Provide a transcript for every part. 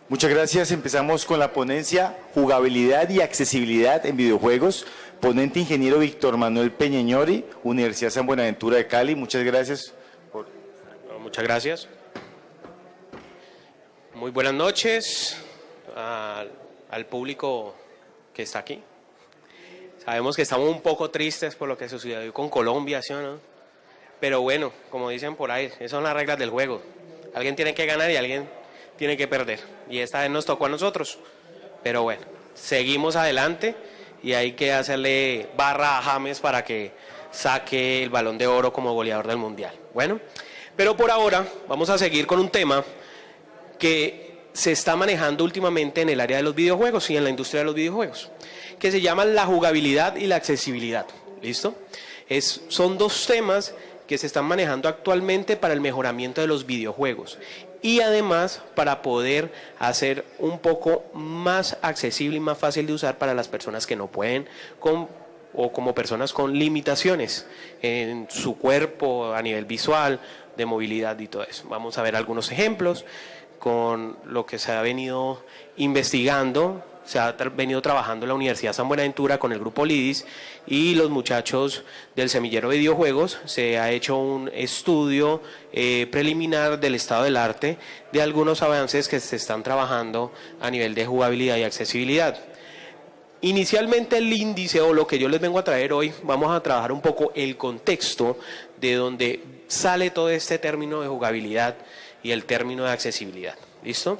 Muchas gracias. Empezamos con la ponencia Jugabilidad y Accesibilidad en Videojuegos. Ponente ingeniero Víctor Manuel Peñeñori, Universidad San Buenaventura de Cali. Muchas gracias. Muchas gracias. Muy buenas noches al público que está aquí. Sabemos que estamos un poco tristes por lo que sucedió con Colombia, ¿sí o no? Pero bueno, como dicen por ahí, esas son las reglas del juego. Alguien tiene que ganar y alguien tiene que perder. Y esta vez nos tocó a nosotros. Pero bueno, seguimos adelante y hay que hacerle barra a James para que saque el Balón de Oro como goleador del Mundial. Bueno, pero por ahora vamos a seguir con un tema que se está manejando últimamente en el área de los videojuegos y en la industria de los videojuegos, que se llama la jugabilidad y la accesibilidad. ¿Listo? Son dos temas que se están manejando actualmente para el mejoramiento de los videojuegos y además para poder hacer un poco más accesible y más fácil de usar para las personas que no pueden o como personas con limitaciones en su cuerpo a nivel visual, de movilidad y todo eso. Vamos a ver algunos ejemplos con lo que se ha venido investigando. Se ha venido trabajando en la Universidad San Buenaventura con el grupo LIDIS y los muchachos del semillero de videojuegos. Se ha hecho un estudio preliminar del estado del arte de algunos avances que se están trabajando a nivel de jugabilidad y accesibilidad. Inicialmente el índice o lo que yo les vengo a traer hoy, vamos a trabajar un poco el contexto de donde sale todo este término de jugabilidad y el término de accesibilidad. ¿Listo?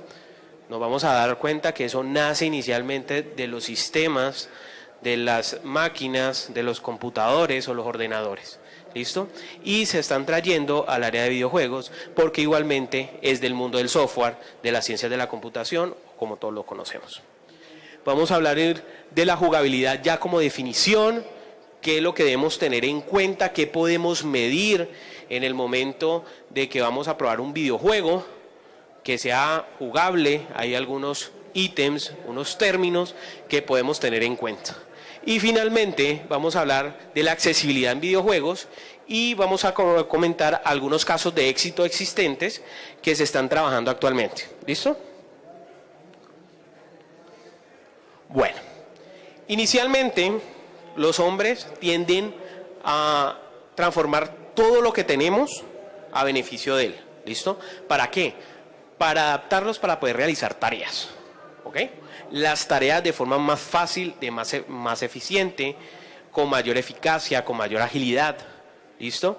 Nos vamos a dar cuenta que eso nace inicialmente de los sistemas, de las máquinas, de los computadores o los ordenadores. ¿Listo? Y se están trayendo al área de videojuegos porque igualmente es del mundo del software, de las ciencias de la computación, como todos lo conocemos. Vamos a hablar de la jugabilidad ya como definición, qué es lo que debemos tener en cuenta, qué podemos medir en el momento de que vamos a probar un videojuego que sea jugable. Hay algunos ítems, unos términos que podemos tener en cuenta. Y finalmente vamos a hablar de la accesibilidad en videojuegos y vamos a comentar algunos casos de éxito existentes que se están trabajando actualmente. ¿Listo? Bueno, inicialmente los hombres tienden a transformar todo lo que tenemos a beneficio de él. ¿Listo? ¿Para qué? Para adaptarlos para poder realizar tareas, ¿ok? Las tareas de forma más fácil, más eficiente, con mayor eficacia, con mayor agilidad, ¿listo?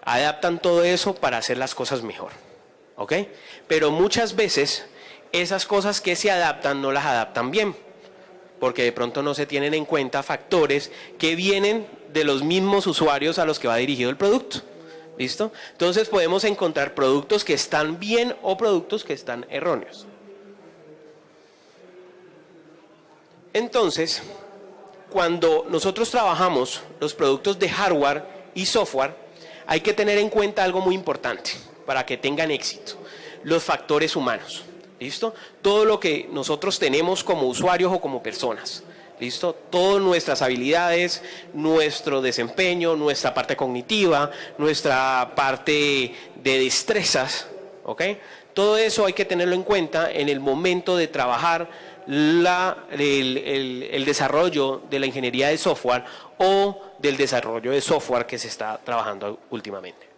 Adaptan todo eso para hacer las cosas mejor, ¿ok? Pero muchas veces esas cosas que se adaptan no las adaptan bien, porque de pronto no se tienen en cuenta factores que vienen de los mismos usuarios a los que va dirigido el producto. ¿Listo? Entonces podemos encontrar productos que están bien o productos que están erróneos. Entonces, cuando nosotros trabajamos los productos de hardware y software, hay que tener en cuenta algo muy importante para que tengan éxito: los factores humanos. ¿Listo? Todo lo que nosotros tenemos como usuarios o como personas. ¿Listo? Todas nuestras habilidades, nuestro desempeño, nuestra parte cognitiva, nuestra parte de destrezas, ¿ok? Todo eso hay que tenerlo en cuenta en el momento de trabajar el desarrollo de la ingeniería de software o del desarrollo de software que se está trabajando últimamente.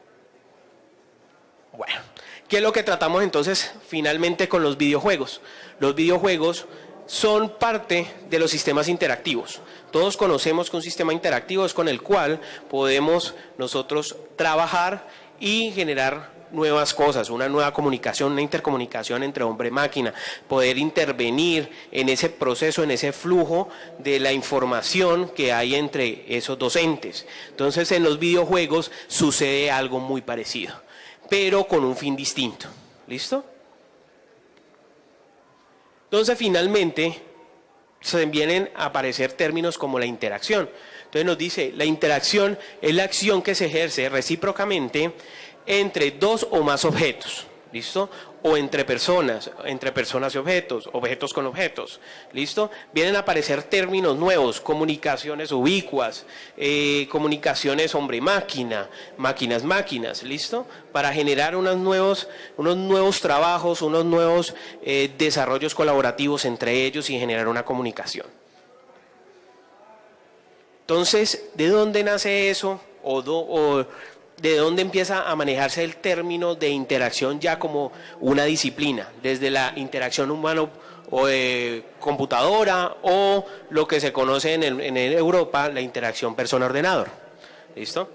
Bueno, ¿qué es lo que tratamos entonces finalmente con los videojuegos? Los videojuegos son parte de los sistemas interactivos. Todos conocemos que un sistema interactivo es con el cual podemos nosotros trabajar y generar nuevas cosas, una nueva comunicación, una intercomunicación entre hombre y máquina, poder intervenir en ese proceso, en ese flujo de la información que hay entre esos dos entes. Entonces, en los videojuegos sucede algo muy parecido, pero con un fin distinto. ¿Listo? Entonces, finalmente, se vienen a aparecer términos como la interacción. Entonces nos dice, la interacción es la acción que se ejerce recíprocamente entre dos o más objetos. ¿listo? O entre personas y objetos, objetos con objetos, ¿listo? Vienen a aparecer términos nuevos, comunicaciones ubicuas, comunicaciones hombre-máquina, máquinas-máquinas, ¿listo? Para generar unos nuevos trabajos, unos nuevos desarrollos colaborativos entre ellos y generar una comunicación. Entonces, ¿de dónde nace eso? ¿O de dónde empieza a manejarse el término de interacción ya como una disciplina? Desde la interacción humano o computadora o lo que se conoce en Europa, la interacción persona-ordenador. ¿Listo?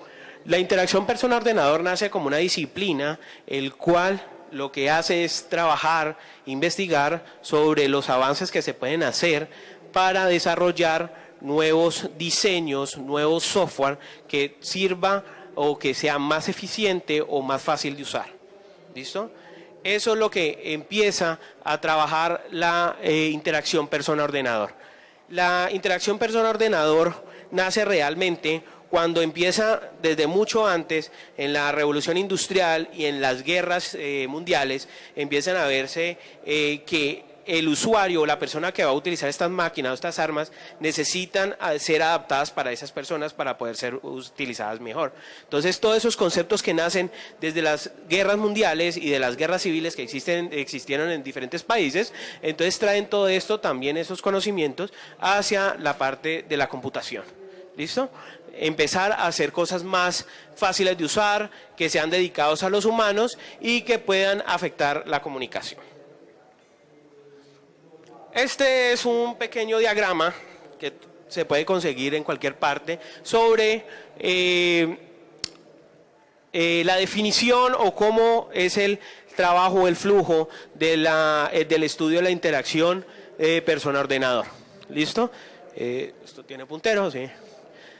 La interacción persona-ordenador nace como una disciplina, el cual lo que hace es trabajar, investigar sobre los avances que se pueden hacer para desarrollar nuevos diseños, nuevos software que sirva o que sea más eficiente o más fácil de usar. ¿Listo? Eso es lo que empieza a trabajar la interacción persona-ordenador. La interacción persona-ordenador nace realmente cuando empieza desde mucho antes, en la revolución industrial y en las guerras mundiales, empiezan a verse que el usuario o la persona que va a utilizar estas máquinas o estas armas necesitan ser adaptadas para esas personas para poder ser utilizadas mejor. Entonces, todos esos conceptos que nacen desde las guerras mundiales y de las guerras civiles que existieron en diferentes países, entonces traen todo esto, también esos conocimientos, hacia la parte de la computación. ¿Listo? Empezar a hacer cosas más fáciles de usar, que sean dedicados a los humanos y que puedan afectar la comunicación. Este es un pequeño diagrama que se puede conseguir en cualquier parte sobre la definición o cómo es el trabajo, el flujo del estudio de la interacción persona-ordenador. ¿Listo? Esto tiene punteros, ¿sí?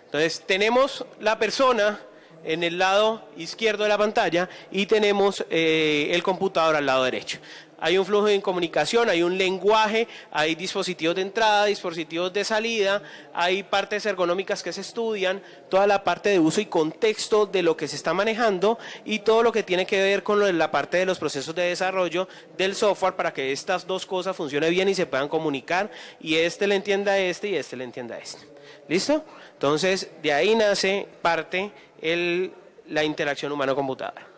Entonces tenemos la persona en el lado izquierdo de la pantalla y tenemos el computador al lado derecho. Hay un flujo de comunicación, hay un lenguaje, hay dispositivos de entrada, dispositivos de salida, hay partes ergonómicas que se estudian, toda la parte de uso y contexto de lo que se está manejando y todo lo que tiene que ver con la parte de los procesos de desarrollo del software para que estas dos cosas funcionen bien y se puedan comunicar y este le entienda a este y este le entienda a este. ¿Listo? Entonces, de ahí nace parte la interacción humano-computadora.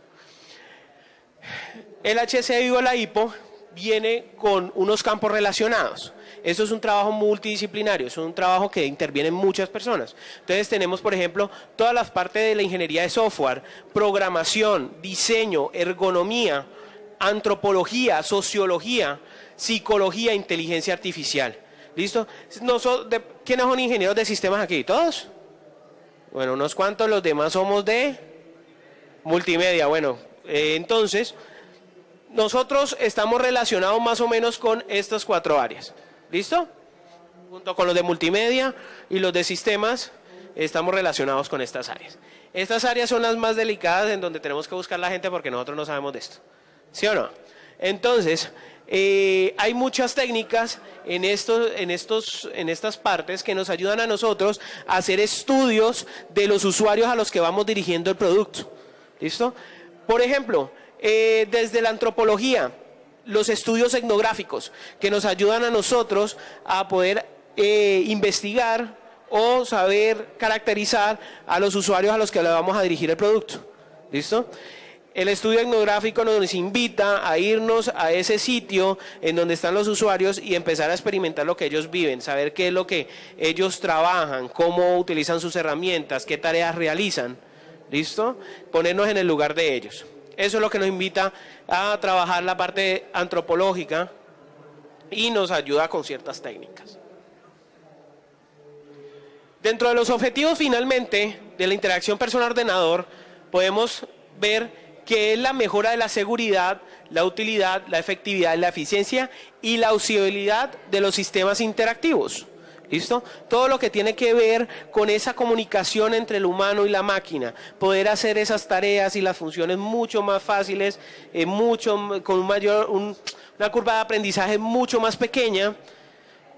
El HCI o la HIPO viene con unos campos relacionados. Eso es un trabajo multidisciplinario, es un trabajo que intervienen muchas personas. Entonces tenemos, por ejemplo, todas las partes de la ingeniería de software, programación, diseño, ergonomía, antropología, sociología, psicología, inteligencia artificial. ¿Listo? ¿Quiénes son ingenieros de sistemas aquí? ¿Todos? Bueno, unos cuantos, los demás somos de multimedia. Bueno, entonces, nosotros estamos relacionados más o menos con estas 4 áreas. ¿Listo? Junto con los de multimedia y los de sistemas, estamos relacionados con estas áreas. Estas áreas son las más delicadas en donde tenemos que buscar la gente porque nosotros no sabemos de esto. ¿Sí o no? Entonces, hay muchas técnicas en estas partes que nos ayudan a nosotros a hacer estudios de los usuarios a los que vamos dirigiendo el producto. ¿Listo? Por ejemplo, desde la antropología, los estudios etnográficos que nos ayudan a nosotros a poder investigar o saber caracterizar a los usuarios a los que le vamos a dirigir el producto. ¿Listo? El estudio etnográfico nos invita a irnos a ese sitio en donde están los usuarios y empezar a experimentar lo que ellos viven, saber qué es lo que ellos trabajan, cómo utilizan sus herramientas, qué tareas realizan. ¿Listo? Ponernos en el lugar de ellos. Eso es lo que nos invita a trabajar la parte antropológica y nos ayuda con ciertas técnicas. Dentro de los objetivos finalmente de la interacción persona-ordenador podemos ver que es la mejora de la seguridad, la utilidad, la efectividad, la eficiencia y la usabilidad de los sistemas interactivos. ¿Listo? Todo lo que tiene que ver con esa comunicación entre el humano y la máquina, poder hacer esas tareas y las funciones mucho más fáciles, con una curva de aprendizaje mucho más pequeña,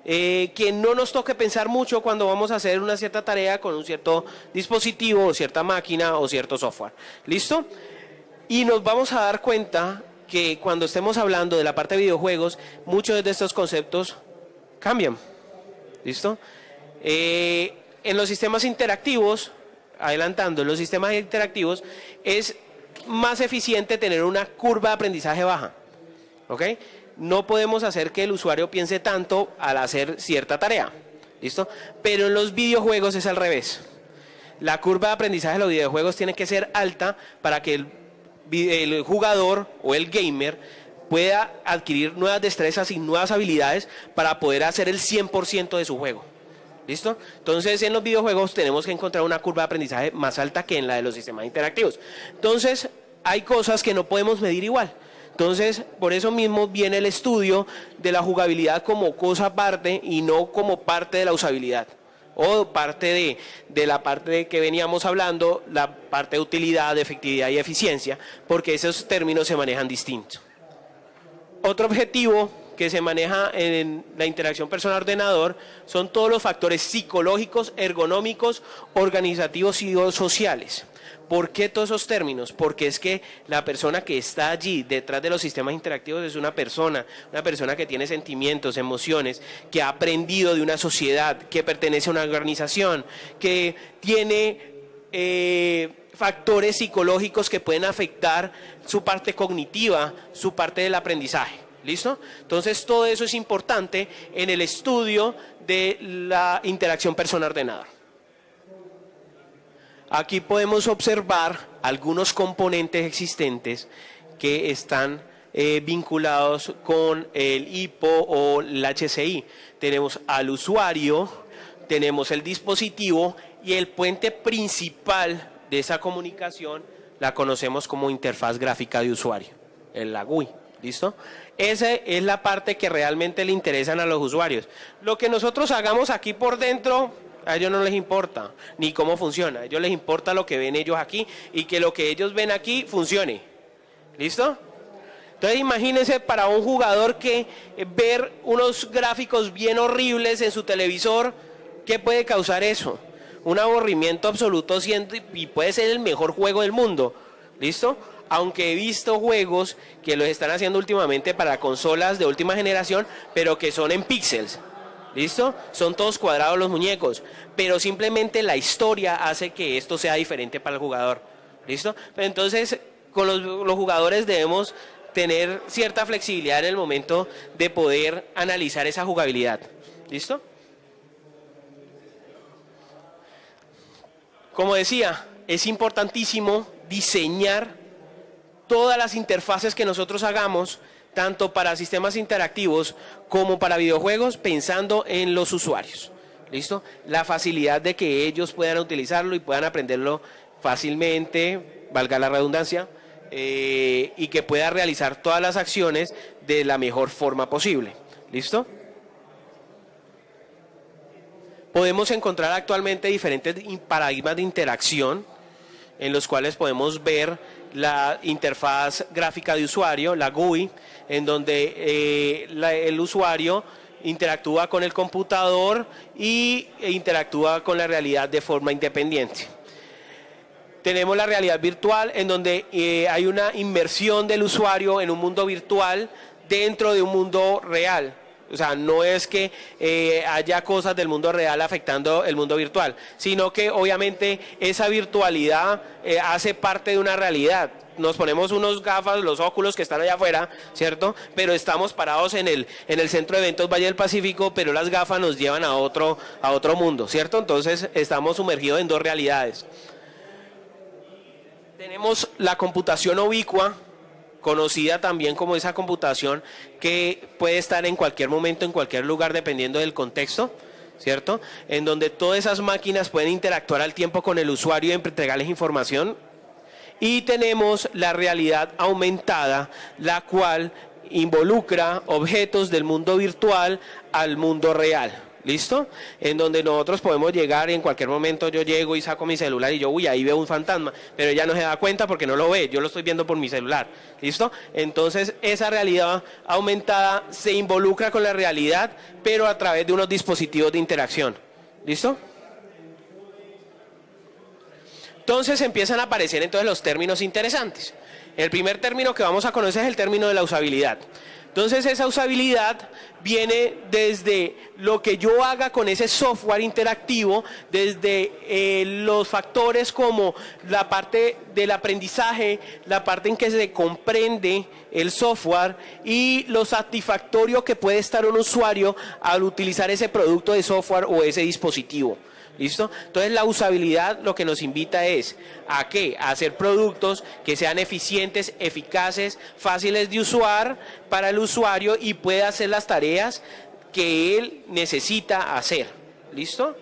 que no nos toque pensar mucho cuando vamos a hacer una cierta tarea con un cierto dispositivo o cierta máquina o cierto software. ¿Listo? Y nos vamos a dar cuenta que cuando estemos hablando de la parte de videojuegos, muchos de estos conceptos cambian. ¿Listo? En los sistemas interactivos, adelantando, en los sistemas interactivos es más eficiente tener una curva de aprendizaje baja. ¿Ok? No podemos hacer que el usuario piense tanto al hacer cierta tarea. ¿Listo? Pero en los videojuegos es al revés. La curva de aprendizaje de los videojuegos tiene que ser alta para que el jugador o el gamer pueda adquirir nuevas destrezas y nuevas habilidades para poder hacer el 100% de su juego. ¿Listo? Entonces en los videojuegos tenemos que encontrar una curva de aprendizaje más alta que en la de los sistemas interactivos. Entonces hay cosas que no podemos medir igual. Entonces, por eso mismo viene el estudio de la jugabilidad como cosa aparte y no como parte de la usabilidad. O parte de la parte que veníamos hablando, la parte de utilidad, de efectividad y eficiencia, porque esos términos se manejan distintos. Otro objetivo que se maneja en la interacción persona-ordenador son todos los factores psicológicos, ergonómicos, organizativos y sociales. ¿Por qué todos esos términos? Porque es que la persona que está allí detrás de los sistemas interactivos es una persona que tiene sentimientos, emociones, que ha aprendido de una sociedad, que pertenece a una organización, que tiene factores psicológicos que pueden afectar su parte cognitiva, su parte del aprendizaje. ¿Listo? Entonces todo eso es importante en el estudio de la interacción persona-ordenador. Aquí podemos observar algunos componentes existentes que están vinculados con el HIPO o el HCI. Tenemos al usuario, tenemos el dispositivo y el puente principal de esa comunicación la conocemos como interfaz gráfica de usuario, la GUI. ¿Listo? Esa es la parte que realmente le interesan a los usuarios. Lo que nosotros hagamos aquí por dentro, a ellos no les importa ni cómo funciona. A ellos les importa lo que ven ellos aquí y que lo que ellos ven aquí funcione. ¿Listo? Entonces imagínense para un jugador que ver unos gráficos bien horribles en su televisor, ¿qué puede causar eso? Un aburrimiento absoluto y puede ser el mejor juego del mundo. ¿Listo? Aunque he visto juegos que los están haciendo últimamente para consolas de última generación, pero que son en píxeles. ¿Listo? Son todos cuadrados los muñecos, pero simplemente la historia hace que esto sea diferente para el jugador. ¿Listo? Pero entonces, con los jugadores debemos tener cierta flexibilidad en el momento de poder analizar esa jugabilidad. ¿Listo? Como decía, es importantísimo diseñar todas las interfaces que nosotros hagamos, tanto para sistemas interactivos como para videojuegos, pensando en los usuarios. ¿Listo? La facilidad de que ellos puedan utilizarlo y puedan aprenderlo fácilmente, valga la redundancia, y que pueda realizar todas las acciones de la mejor forma posible. ¿Listo? Podemos encontrar actualmente diferentes paradigmas de interacción en los cuales podemos ver la interfaz gráfica de usuario, la GUI, en donde el usuario interactúa con el computador e interactúa con la realidad de forma independiente. Tenemos la realidad virtual, en donde hay una inmersión del usuario en un mundo virtual dentro de un mundo real. O sea, no es que haya cosas del mundo real afectando el mundo virtual, sino que obviamente esa virtualidad hace parte de una realidad. Nos ponemos unos gafas, los óculos que están allá afuera, ¿cierto? Pero estamos parados en el Centro de Eventos Valle del Pacífico, pero las gafas nos llevan a otro mundo, ¿cierto? Entonces estamos sumergidos en dos realidades. Tenemos la computación ubicua, conocida también como esa computación que puede estar en cualquier momento, en cualquier lugar, dependiendo del contexto, ¿cierto? En donde todas esas máquinas pueden interactuar al tiempo con el usuario y entregarles información. Y tenemos la realidad aumentada, la cual involucra objetos del mundo virtual al mundo real. ¿Listo? En donde nosotros podemos llegar y en cualquier momento yo llego y saco mi celular y yo, uy, ahí veo un fantasma, pero ella no se da cuenta porque no lo ve, yo lo estoy viendo por mi celular. ¿Listo? Entonces esa realidad aumentada se involucra con la realidad, pero a través de unos dispositivos de interacción. ¿Listo? Entonces empiezan a aparecer entonces los términos interesantes. El primer término que vamos a conocer es el término de la usabilidad. Entonces esa usabilidad viene desde lo que yo haga con ese software interactivo, desde los factores como la parte del aprendizaje, la parte en que se comprende el software y lo satisfactorio que puede estar un usuario al utilizar ese producto de software o ese dispositivo. ¿Listo? Entonces la usabilidad lo que nos invita es ¿a qué? A hacer productos que sean eficientes, eficaces, fáciles de usar para el usuario y pueda hacer las tareas que él necesita hacer. ¿Listo?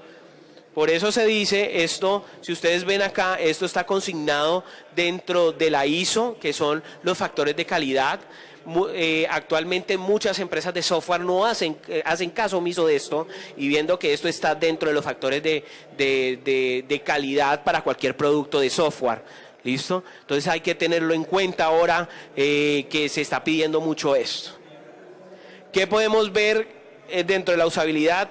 Por eso se dice esto, si ustedes ven acá, esto está consignado dentro de la ISO, que son los factores de calidad. Actualmente muchas empresas de software no hacen caso omiso de esto y viendo que esto está dentro de los factores de calidad para cualquier producto de software. ¿Listo? Entonces hay que tenerlo en cuenta ahora que se está pidiendo mucho esto. ¿Qué podemos ver dentro de la usabilidad?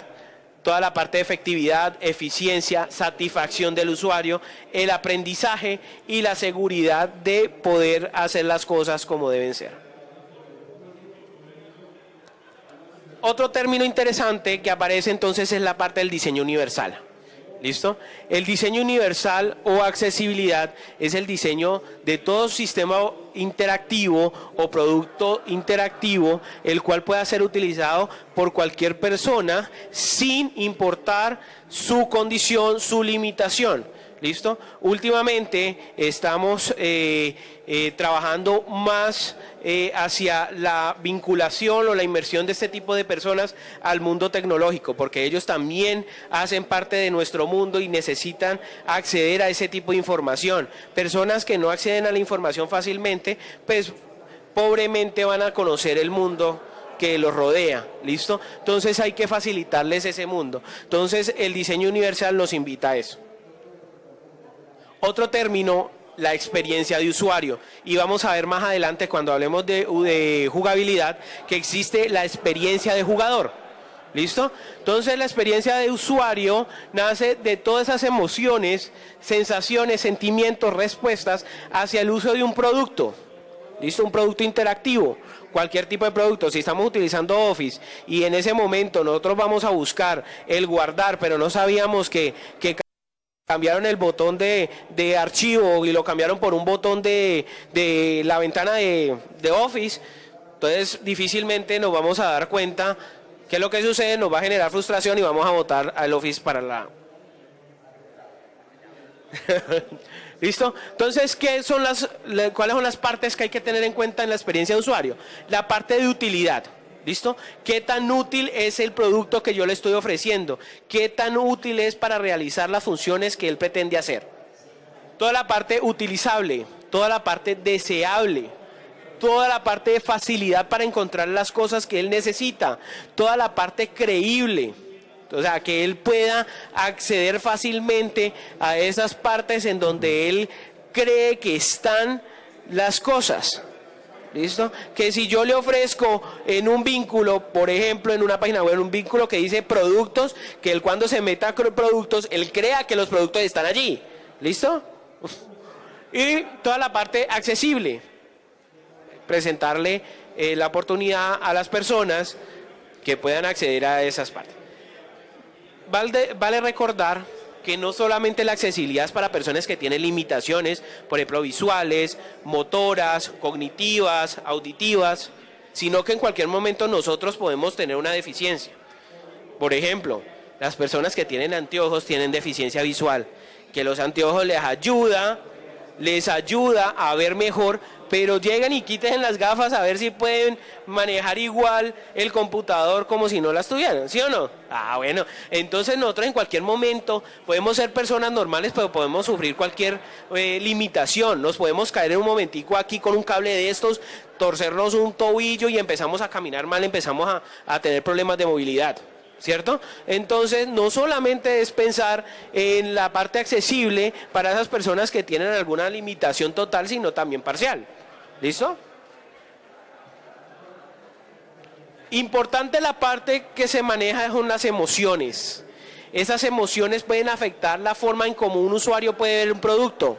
Toda la parte de efectividad, eficiencia, satisfacción del usuario, el aprendizaje y la seguridad de poder hacer las cosas como deben ser. Otro término interesante que aparece entonces es la parte del diseño universal. ¿Listo? El diseño universal o accesibilidad es el diseño de todo sistema interactivo o producto interactivo, el cual pueda ser utilizado por cualquier persona sin importar su condición, su limitación. ¿Listo? Últimamente estamos trabajando más hacia la vinculación o la inmersión de este tipo de personas al mundo tecnológico, porque ellos también hacen parte de nuestro mundo y necesitan acceder a ese tipo de información. Personas que no acceden a la información fácilmente, pues pobremente van a conocer el mundo que los rodea, ¿listo? Entonces hay que facilitarles ese mundo. Entonces el diseño universal nos invita a eso. Otro término, la experiencia de usuario. Y vamos a ver más adelante cuando hablemos de jugabilidad que existe la experiencia de jugador. ¿Listo? Entonces la experiencia de usuario nace de todas esas emociones, sensaciones, sentimientos, respuestas hacia el uso de un producto. ¿Listo? Un producto interactivo. Cualquier tipo de producto, si estamos utilizando Office y en ese momento nosotros vamos a buscar el guardar, pero no sabíamos que cambiaron el botón de archivo y lo cambiaron por un botón de la ventana de Office, entonces difícilmente nos vamos a dar cuenta que lo que sucede nos va a generar frustración y vamos a botar al Office para la... ¿Listo? Entonces, ¿cuáles son las partes que hay que tener en cuenta en la experiencia de usuario? La parte de utilidad. ¿Listo? ¿Qué tan útil es el producto que yo le estoy ofreciendo? ¿Qué tan útil es para realizar las funciones que él pretende hacer? Toda la parte utilizable, toda la parte deseable, toda la parte de facilidad para encontrar las cosas que él necesita, toda la parte creíble, o sea, que él pueda acceder fácilmente a esas partes en donde él cree que están las cosas. ¿Listo? Que si yo le ofrezco en un vínculo, por ejemplo, en una página web, un vínculo que dice productos, que él cuando se meta a productos, él crea que los productos están allí. ¿Listo? Y toda la parte accesible. Presentarle la oportunidad a las personas que puedan acceder a esas partes. Vale recordar que no solamente la accesibilidad es para personas que tienen limitaciones, por ejemplo, visuales, motoras, cognitivas, auditivas, sino que en cualquier momento nosotros podemos tener una deficiencia. Por ejemplo, las personas que tienen anteojos tienen deficiencia visual, que los anteojos les ayuda a ver mejor, pero llegan y quiten las gafas a ver si pueden manejar igual el computador como si no las tuvieran, ¿sí o no? Ah, bueno, entonces nosotros en cualquier momento podemos ser personas normales, pero podemos sufrir cualquier limitación, nos podemos caer en un momentico aquí con un cable de estos, torcernos un tobillo y empezamos a caminar mal, empezamos a tener problemas de movilidad. ¿Cierto? Entonces, no solamente es pensar en la parte accesible para esas personas que tienen alguna limitación total, sino también parcial. ¿Listo? Importante la parte que se maneja son las emociones. Esas emociones pueden afectar la forma en cómo un usuario puede ver un producto.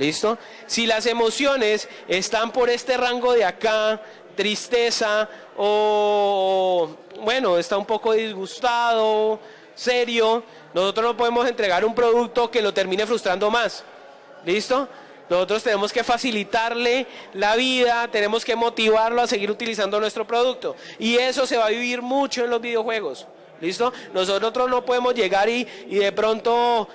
¿Listo? Si las emociones están por este rango de acá, tristeza o, bueno, está un poco disgustado, serio, nosotros no podemos entregar un producto que lo termine frustrando más. ¿Listo? Nosotros tenemos que facilitarle la vida, tenemos que motivarlo a seguir utilizando nuestro producto. Y eso se va a vivir mucho en los videojuegos. ¿Listo? Nosotros no podemos llegar y de pronto,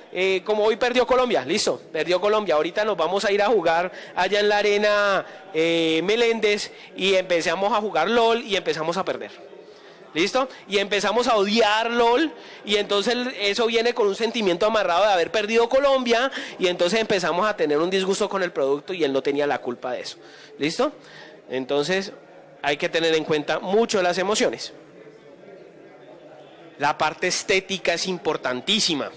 como hoy perdió Colombia, listo, perdió Colombia, ahorita nos vamos a ir a jugar allá en la arena Meléndez y empezamos a jugar LOL y empezamos a perder. ¿Listo? Y empezamos a odiar LOL y entonces eso viene con un sentimiento amarrado de haber perdido Colombia y entonces empezamos a tener un disgusto con el producto y él no tenía la culpa de eso. ¿Listo? Entonces hay que tener en cuenta mucho las emociones. La parte estética es importantísima.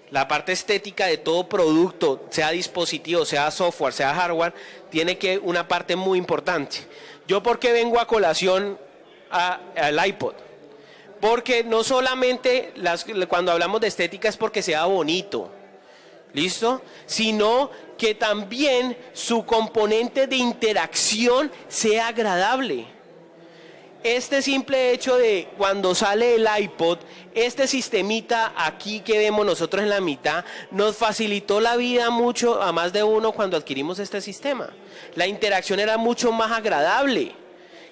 La parte estética de todo producto, sea dispositivo, sea software, sea hardware, tiene que una parte muy importante. Yo, ¿por qué vengo a colación al iPod? Porque no solamente cuando hablamos de estética es porque sea bonito, ¿listo? Sino que también su componente de interacción sea agradable. Este simple hecho de cuando sale el iPod, este sistemita aquí que vemos nosotros en la mitad, nos facilitó la vida mucho a más de uno cuando adquirimos este sistema. La interacción era mucho más agradable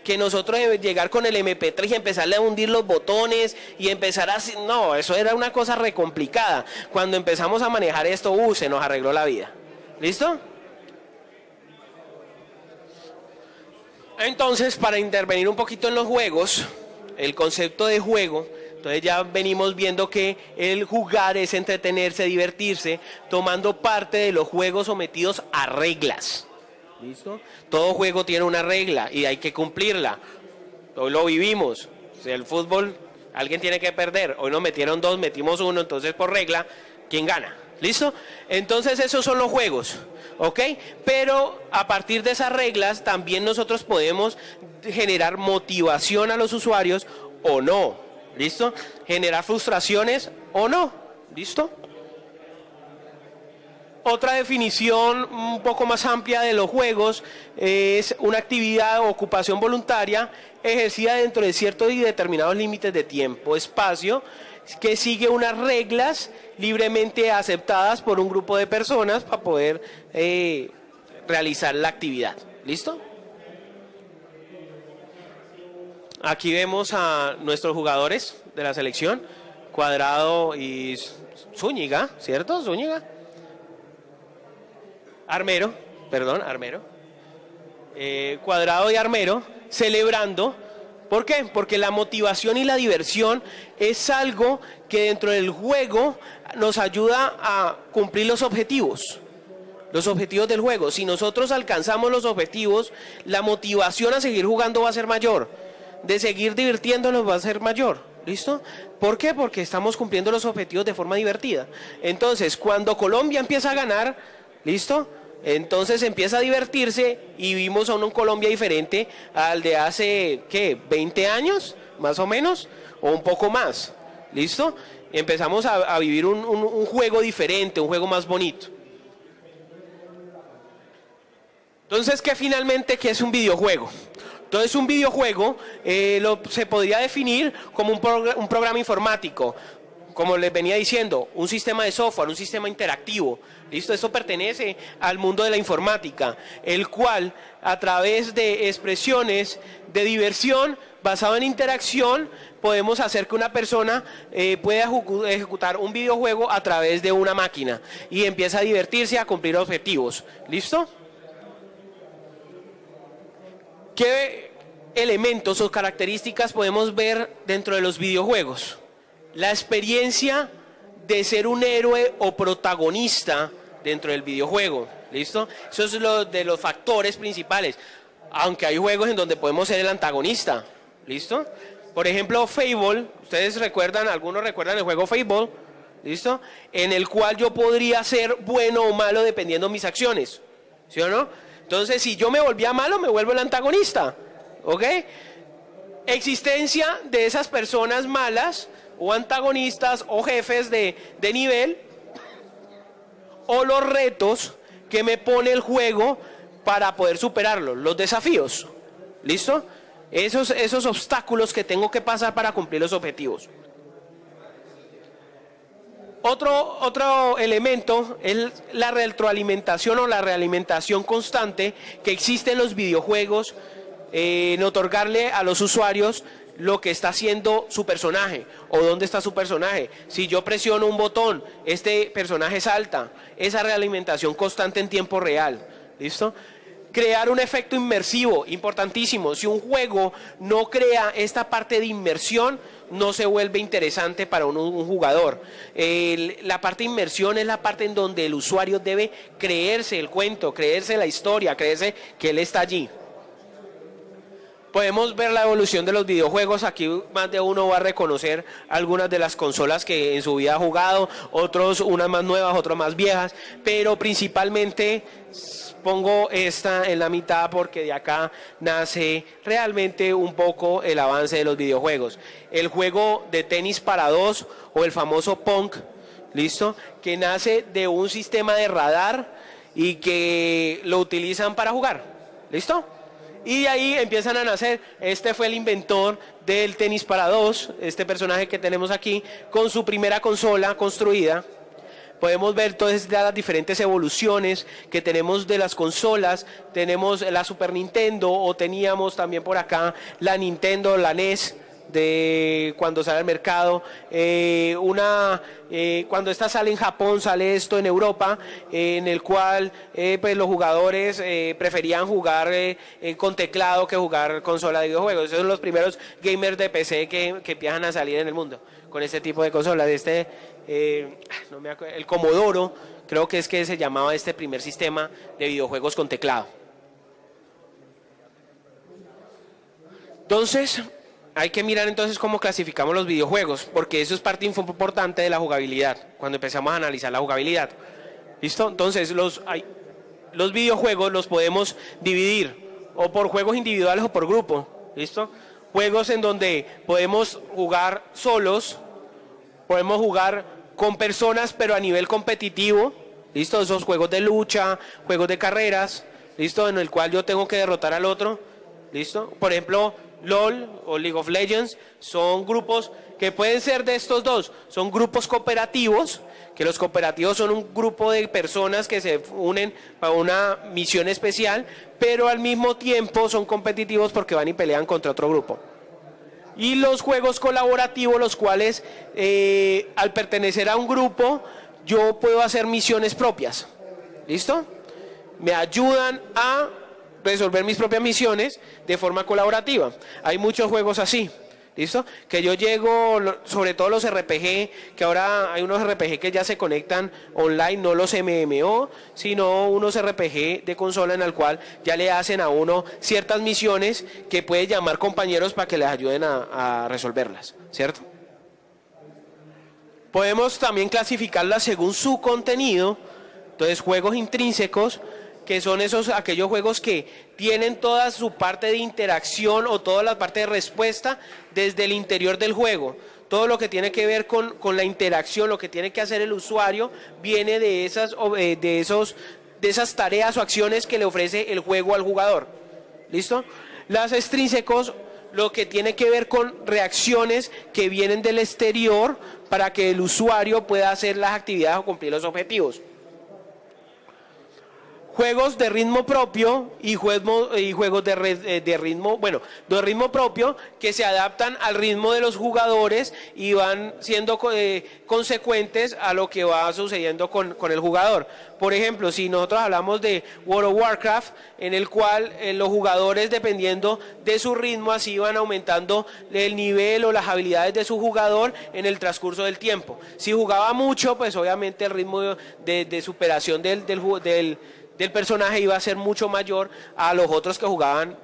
que nosotros llegar con el MP3 y empezarle a hundir los botones y empezar a... No, eso era una cosa re complicada. Cuando empezamos a manejar esto, se nos arregló la vida. ¿Listo? Entonces, para intervenir un poquito en los juegos, el concepto de juego, entonces ya venimos viendo que el jugar es entretenerse, divertirse, tomando parte de los juegos sometidos a reglas. ¿Listo? Todo juego tiene una regla y hay que cumplirla. Hoy lo vivimos. Si el fútbol, alguien tiene que perder. Hoy nos metieron 2, metimos 1, entonces por regla, ¿quién gana? ¿Listo? Entonces esos son los juegos, ¿ok? Pero a partir de esas reglas también nosotros podemos generar motivación a los usuarios o no, ¿listo? Generar frustraciones o no, ¿listo? Otra definición un poco más amplia de los juegos es una actividad o ocupación voluntaria ejercida dentro de ciertos y determinados límites de tiempo, espacio, que sigue unas reglas libremente aceptadas por un grupo de personas para poder realizar la actividad. ¿Listo? Aquí vemos a nuestros jugadores de la selección, Cuadrado y Zúñiga, ¿cierto? Zúñiga. Armero. Cuadrado y Armero celebrando. ¿Por qué? Porque la motivación y la diversión es algo que dentro del juego nos ayuda a cumplir los objetivos del juego. Si nosotros alcanzamos los objetivos, la motivación a seguir jugando va a ser mayor, de seguir divirtiéndonos va a ser mayor. ¿Listo? ¿Por qué? Porque estamos cumpliendo los objetivos de forma divertida. Entonces, cuando Colombia empieza a ganar, ¿listo? Entonces empieza a divertirse y vimos a un Colombia diferente al de hace, ¿qué? 20 años, más o menos, o un poco más. ¿Listo? Empezamos a vivir un juego diferente, un juego más bonito. Entonces, ¿qué es un videojuego? Entonces, un videojuego se podría definir como un programa informático. Como les venía diciendo, un sistema de software, un sistema interactivo. ¿Listo? Esto pertenece al mundo de la informática, el cual a través de expresiones de diversión basado en interacción podemos hacer que una persona pueda ejecutar un videojuego a través de una máquina y empieza a divertirse, a cumplir objetivos. ¿Listo? ¿Qué elementos o características podemos ver dentro de los videojuegos? La experiencia de ser un héroe o protagonista dentro del videojuego, ¿listo? Eso es lo de los factores principales, aunque hay juegos en donde podemos ser el antagonista, ¿listo? Por ejemplo, Fable, ustedes recuerdan, algunos recuerdan el juego Fable, ¿listo? En el cual yo podría ser bueno o malo dependiendo de mis acciones, ¿sí o no? Entonces, si yo me volvía malo, me vuelvo el antagonista, ¿ok? Existencia de esas personas malas o antagonistas o jefes de nivel, o los retos ¿Qué me pone el juego para poder superarlo? Los desafíos. ¿Listo? Esos obstáculos que tengo que pasar para cumplir los objetivos. Otro elemento es la retroalimentación o la realimentación constante que existe en los videojuegos, en otorgarle a los usuarios lo que está haciendo su personaje o dónde está su personaje. Si yo presiono un botón, este personaje salta. Esa realimentación constante en tiempo real. ¿Listo? Crear un efecto inmersivo, importantísimo. Si un juego no crea esta parte de inmersión, no se vuelve interesante para un jugador. La parte de inmersión es la parte en donde el usuario debe creerse el cuento, creerse la historia, creerse que él está allí. Podemos ver la evolución de los videojuegos. Aquí más de uno va a reconocer algunas de las consolas que en su vida ha jugado, otros unas más nuevas, otras más viejas, pero principalmente pongo esta en la mitad porque de acá nace realmente un poco el avance de los videojuegos. El juego de tenis para dos o el famoso Pong, ¿listo? Que nace de un sistema de radar y que lo utilizan para jugar, ¿listo? Y de ahí empiezan a nacer, este fue el inventor del tenis para dos, este personaje que tenemos aquí, con su primera consola construida. Podemos ver todas las diferentes evoluciones que tenemos de las consolas. Tenemos la Super Nintendo o teníamos también por acá la Nintendo, la NES, de cuando sale al mercado, cuando esta sale en Japón, sale esto en Europa, en el cual pues los jugadores preferían jugar con teclado que jugar consola de videojuegos. Esos son los primeros gamers de PC que empiezan a salir en el mundo con este tipo de consolas. No me acuerdo, el Commodore, creo que se llamaba este primer sistema de videojuegos con teclado. Entonces, hay que mirar entonces cómo clasificamos los videojuegos, porque eso es parte importante de la jugabilidad, cuando empezamos a analizar la jugabilidad. ¿Listo? Entonces, los videojuegos los podemos dividir o por juegos individuales o por grupo. ¿Listo? Juegos en donde podemos jugar solos, podemos jugar con personas, pero a nivel competitivo. ¿Listo? Esos juegos de lucha, juegos de carreras, ¿listo? En el cual yo tengo que derrotar al otro. ¿Listo? Por ejemplo, LOL o League of Legends son grupos que pueden ser de estos dos. Son grupos cooperativos, que los cooperativos son un grupo de personas que se unen para una misión especial, pero al mismo tiempo son competitivos porque van y pelean contra otro grupo. Y los juegos colaborativos, los cuales al pertenecer a un grupo, yo puedo hacer misiones propias. ¿Listo? Me ayudan a resolver mis propias misiones de forma colaborativa. Hay muchos juegos así, ¿listo? Que yo llego, sobre todo los RPG, que ahora hay unos RPG que ya se conectan online, no los MMO, sino unos RPG de consola en el cual ya le hacen a uno ciertas misiones que puede llamar compañeros para que les ayuden a resolverlas, ¿cierto? Podemos también clasificarlas según su contenido. Entonces, juegos intrínsecos, que son aquellos juegos que tienen toda su parte de interacción o toda la parte de respuesta desde el interior del juego. Todo lo que tiene que ver con la interacción, lo que tiene que hacer el usuario, viene de esas tareas o acciones que le ofrece el juego al jugador. ¿Listo? Las extrínsecos, lo que tiene que ver con reacciones que vienen del exterior para que el usuario pueda hacer las actividades o cumplir los objetivos. Juegos de ritmo propio y juegos de ritmo propio que se adaptan al ritmo de los jugadores y van siendo consecuentes a lo que va sucediendo con el jugador. Por ejemplo, si nosotros hablamos de World of Warcraft, en el cual los jugadores, dependiendo de su ritmo, así van aumentando el nivel o las habilidades de su jugador en el transcurso del tiempo. Si jugaba mucho, pues obviamente el ritmo de superación del personaje iba a ser mucho mayor a los otros que jugaban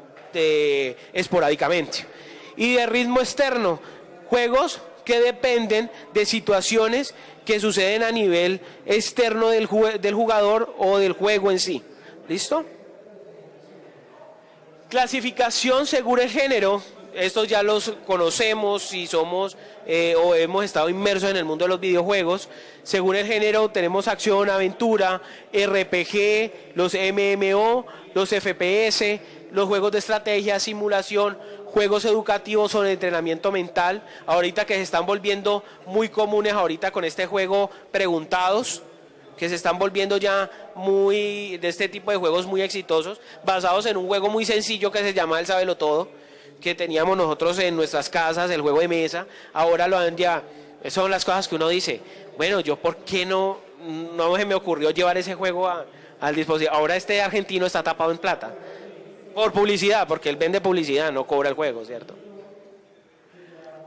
esporádicamente. Y de ritmo externo, juegos que dependen de situaciones que suceden a nivel externo del jugador o del juego en sí. ¿Listo? Clasificación según el género estos ya los conocemos y somos o hemos estado inmersos en el mundo de los videojuegos. Según el género tenemos acción, aventura, RPG, los MMO, los FPS, los juegos de estrategia, simulación, juegos educativos sobre entrenamiento mental, ahorita que se están volviendo muy comunes ahorita con este juego Preguntados, que se están volviendo ya muy, de este tipo de juegos muy exitosos, basados en un juego muy sencillo que se llama El Sábelo Todo, que teníamos nosotros en nuestras casas, el juego de mesa, ahora lo han ya, son las cosas que uno dice, bueno, yo por qué no se me ocurrió llevar ese juego al dispositivo, ahora este argentino está tapado en plata, por publicidad, porque él vende publicidad, no cobra el juego, ¿cierto?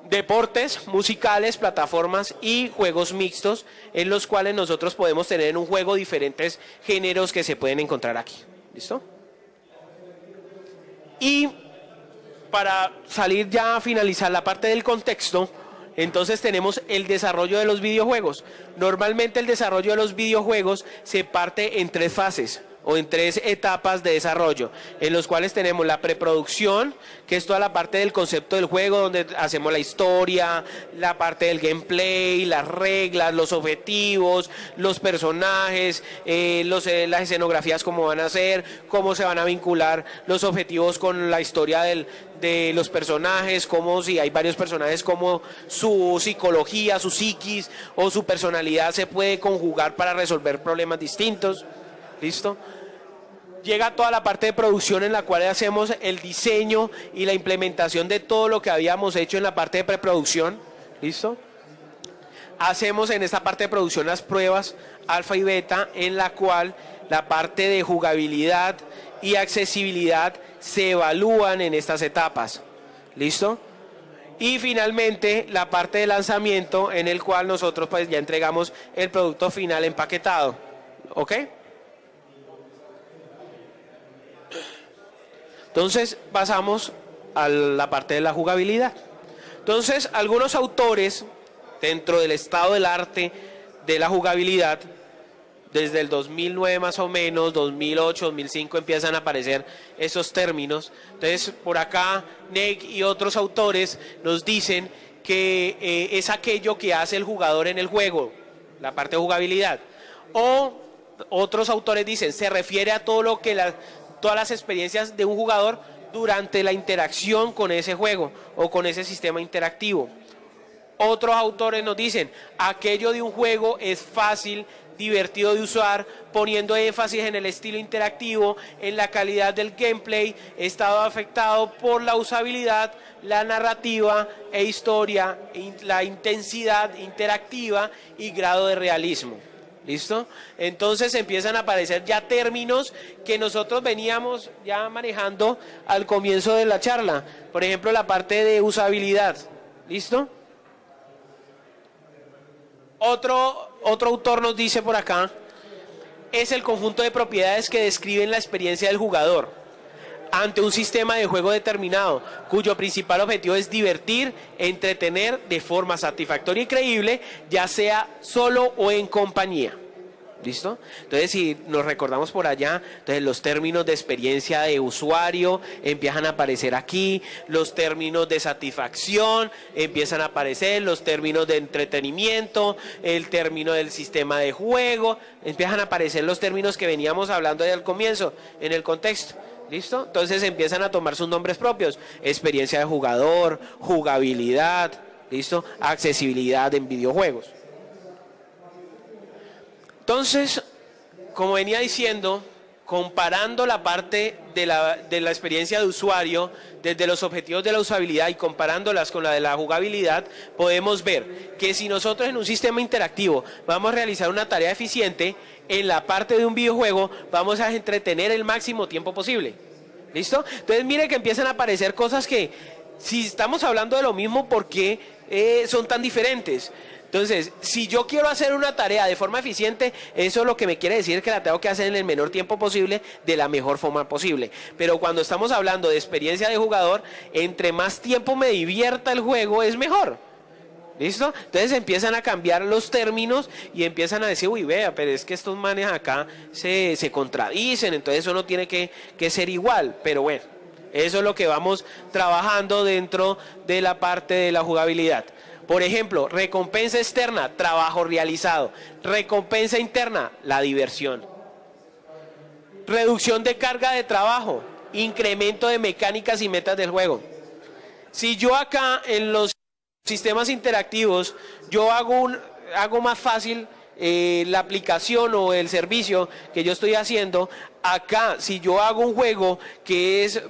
Deportes, musicales, plataformas y juegos mixtos en los cuales nosotros podemos tener en un juego diferentes géneros que se pueden encontrar aquí. ¿Listo? Y para salir ya a finalizar la parte del contexto, entonces tenemos el desarrollo de los videojuegos. Normalmente el desarrollo de los videojuegos se parte en 3 fases o en 3 etapas de desarrollo, en los cuales tenemos la preproducción, que es toda la parte del concepto del juego, donde hacemos la historia, la parte del gameplay, las reglas, los objetivos, los personajes, las escenografías, cómo van a ser, cómo se van a vincular los objetivos con la historia de los personajes, como si hay varios personajes, como su psicología, su psiquis o su personalidad se puede conjugar para resolver problemas distintos. ¿Listo? Llega toda la parte de producción en la cual hacemos el diseño y la implementación de todo lo que habíamos hecho en la parte de preproducción. ¿Listo? Hacemos en esta parte de producción las pruebas alfa y beta, en la cual la parte de jugabilidad y accesibilidad se evalúan en estas etapas. ¿Listo? Y finalmente la parte de lanzamiento, en el cual nosotros pues ya entregamos el producto final empaquetado. ¿Ok? Entonces pasamos a la parte de la jugabilidad. Entonces algunos autores dentro del estado del arte de la jugabilidad, desde el 2009 más o menos, 2008, 2005 empiezan a aparecer esos términos. Entonces por acá Nick y otros autores nos dicen que es aquello que hace el jugador en el juego, la parte de jugabilidad. O otros autores dicen, se refiere a todo lo que todas las experiencias de un jugador durante la interacción con ese juego o con ese sistema interactivo. Otros autores nos dicen, aquello de un juego es fácil, divertido de usar, poniendo énfasis en el estilo interactivo, en la calidad del gameplay, estado afectado por la usabilidad, la narrativa e historia, la intensidad interactiva y grado de realismo. ¿Listo? Entonces empiezan a aparecer ya términos que nosotros veníamos ya manejando al comienzo de la charla. Por ejemplo, la parte de usabilidad. ¿Listo? Otro autor nos dice por acá, es el conjunto de propiedades que describen la experiencia del jugador ante un sistema de juego determinado, cuyo principal objetivo es divertir, entretener de forma satisfactoria y creíble, ya sea solo o en compañía. ¿Listo? Entonces, si nos recordamos por allá, entonces los términos de experiencia de usuario empiezan a aparecer aquí, los términos de satisfacción empiezan a aparecer, los términos de entretenimiento, el término del sistema de juego, empiezan a aparecer los términos que veníamos hablando desde el comienzo, en el contexto. ¿Listo? Entonces empiezan a tomar sus nombres propios, experiencia de jugador, jugabilidad, ¿listo? Accesibilidad en videojuegos. Entonces, como venía diciendo, comparando la parte de la experiencia de usuario desde los objetivos de la usabilidad y comparándolas con la de la jugabilidad, podemos ver que si nosotros en un sistema interactivo vamos a realizar una tarea eficiente, en la parte de un videojuego vamos a entretener el máximo tiempo posible. ¿Listo? Entonces mire que empiezan a aparecer cosas que, si estamos hablando de lo mismo, ¿por qué son tan diferentes? Entonces, si yo quiero hacer una tarea de forma eficiente, eso lo que me quiere decir es que la tengo que hacer en el menor tiempo posible, de la mejor forma posible. Pero cuando estamos hablando de experiencia de jugador, entre más tiempo me divierta el juego, es mejor. ¿Listo? Entonces empiezan a cambiar los términos y empiezan a decir, uy, vea, pero es que estos manes acá se contradicen, entonces eso no tiene que ser igual. Pero bueno, Eso es lo que vamos trabajando dentro de la parte de la jugabilidad. Por ejemplo, recompensa externa, trabajo realizado. Recompensa interna, la diversión. Reducción de carga de trabajo, incremento de mecánicas y metas del juego. Si yo acá en los sistemas interactivos, yo hago más fácil la aplicación o el servicio que yo estoy haciendo, acá si yo hago un juego que es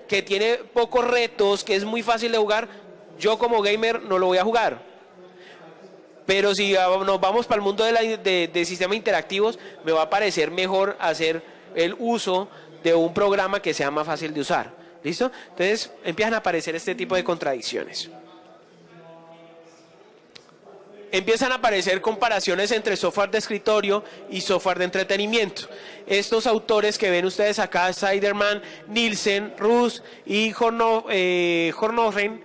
que tiene pocos retos, que es muy fácil de jugar, yo como gamer no lo voy a jugar. Pero si nos vamos para el mundo de sistemas interactivos, me va a parecer mejor hacer el uso de un programa que sea más fácil de usar. ¿Listo? Entonces empiezan a aparecer este tipo de contradicciones. Empiezan a aparecer comparaciones entre software de escritorio y software de entretenimiento. Estos autores que ven ustedes acá, Siderman, Nielsen, Rus y Hornogren,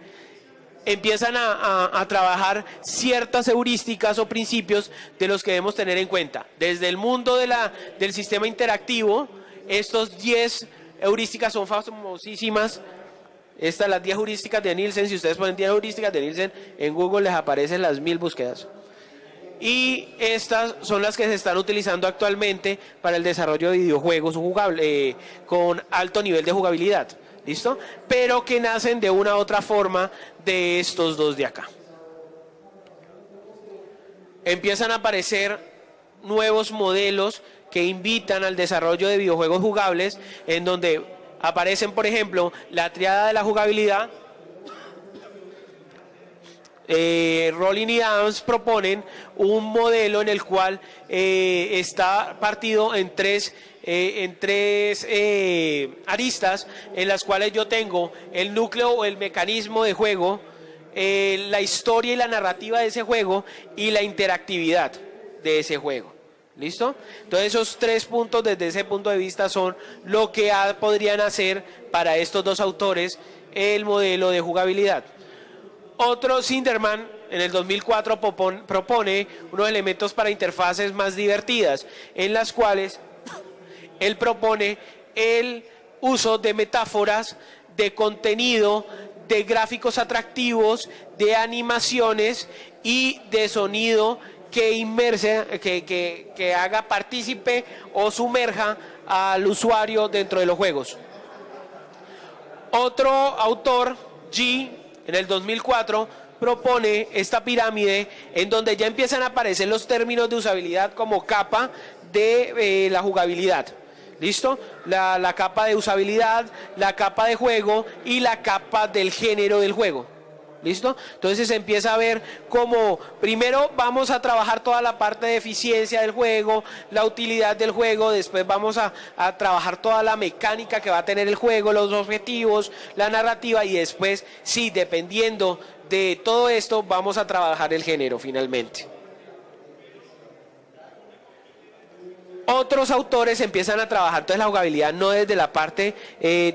empiezan a trabajar ciertas heurísticas o principios de los que debemos tener en cuenta. Desde el mundo del sistema interactivo, estos 10 heurísticas son famosísimas. Estas las 10 heurísticas de Nielsen. Si ustedes ponen 10 heurísticas de Nielsen en Google, les aparecen las 1000 búsquedas. Y estas son las que se están utilizando actualmente para el desarrollo de videojuegos con alto nivel de jugabilidad. ¿Listo? Pero que nacen de una u otra forma de estos dos de acá. Empiezan a aparecer nuevos modelos que invitan al desarrollo de videojuegos jugables, en donde aparecen, por ejemplo, la triada de la jugabilidad. Rowling y Adams proponen un modelo en el cual está partido en tres aristas, en las cuales yo tengo el núcleo o el mecanismo de juego, la historia y la narrativa de ese juego y la interactividad de ese juego. ¿Listo? Entonces esos 3 puntos desde ese punto de vista son lo que podrían hacer para estos dos autores el modelo de jugabilidad. Otro, Sinderman, en el 2004 propone unos elementos para interfaces más divertidas, en las cuales él propone el uso de metáforas, de contenido, de gráficos atractivos, de animaciones y de sonido que haga partícipe o sumerja al usuario dentro de los juegos. Otro autor, G, en el 2004, propone esta pirámide en donde ya empiezan a aparecer los términos de usabilidad como capa de la jugabilidad. ¿Listo? La capa de usabilidad, la capa de juego y la capa del género del juego. ¿Listo? Entonces se empieza a ver cómo primero vamos a trabajar toda la parte de eficiencia del juego, la utilidad del juego, después vamos a trabajar toda la mecánica que va a tener el juego, los objetivos, la narrativa y después, sí, dependiendo de todo esto, vamos a trabajar el género finalmente. Otros autores empiezan a trabajar entonces la jugabilidad no desde la parte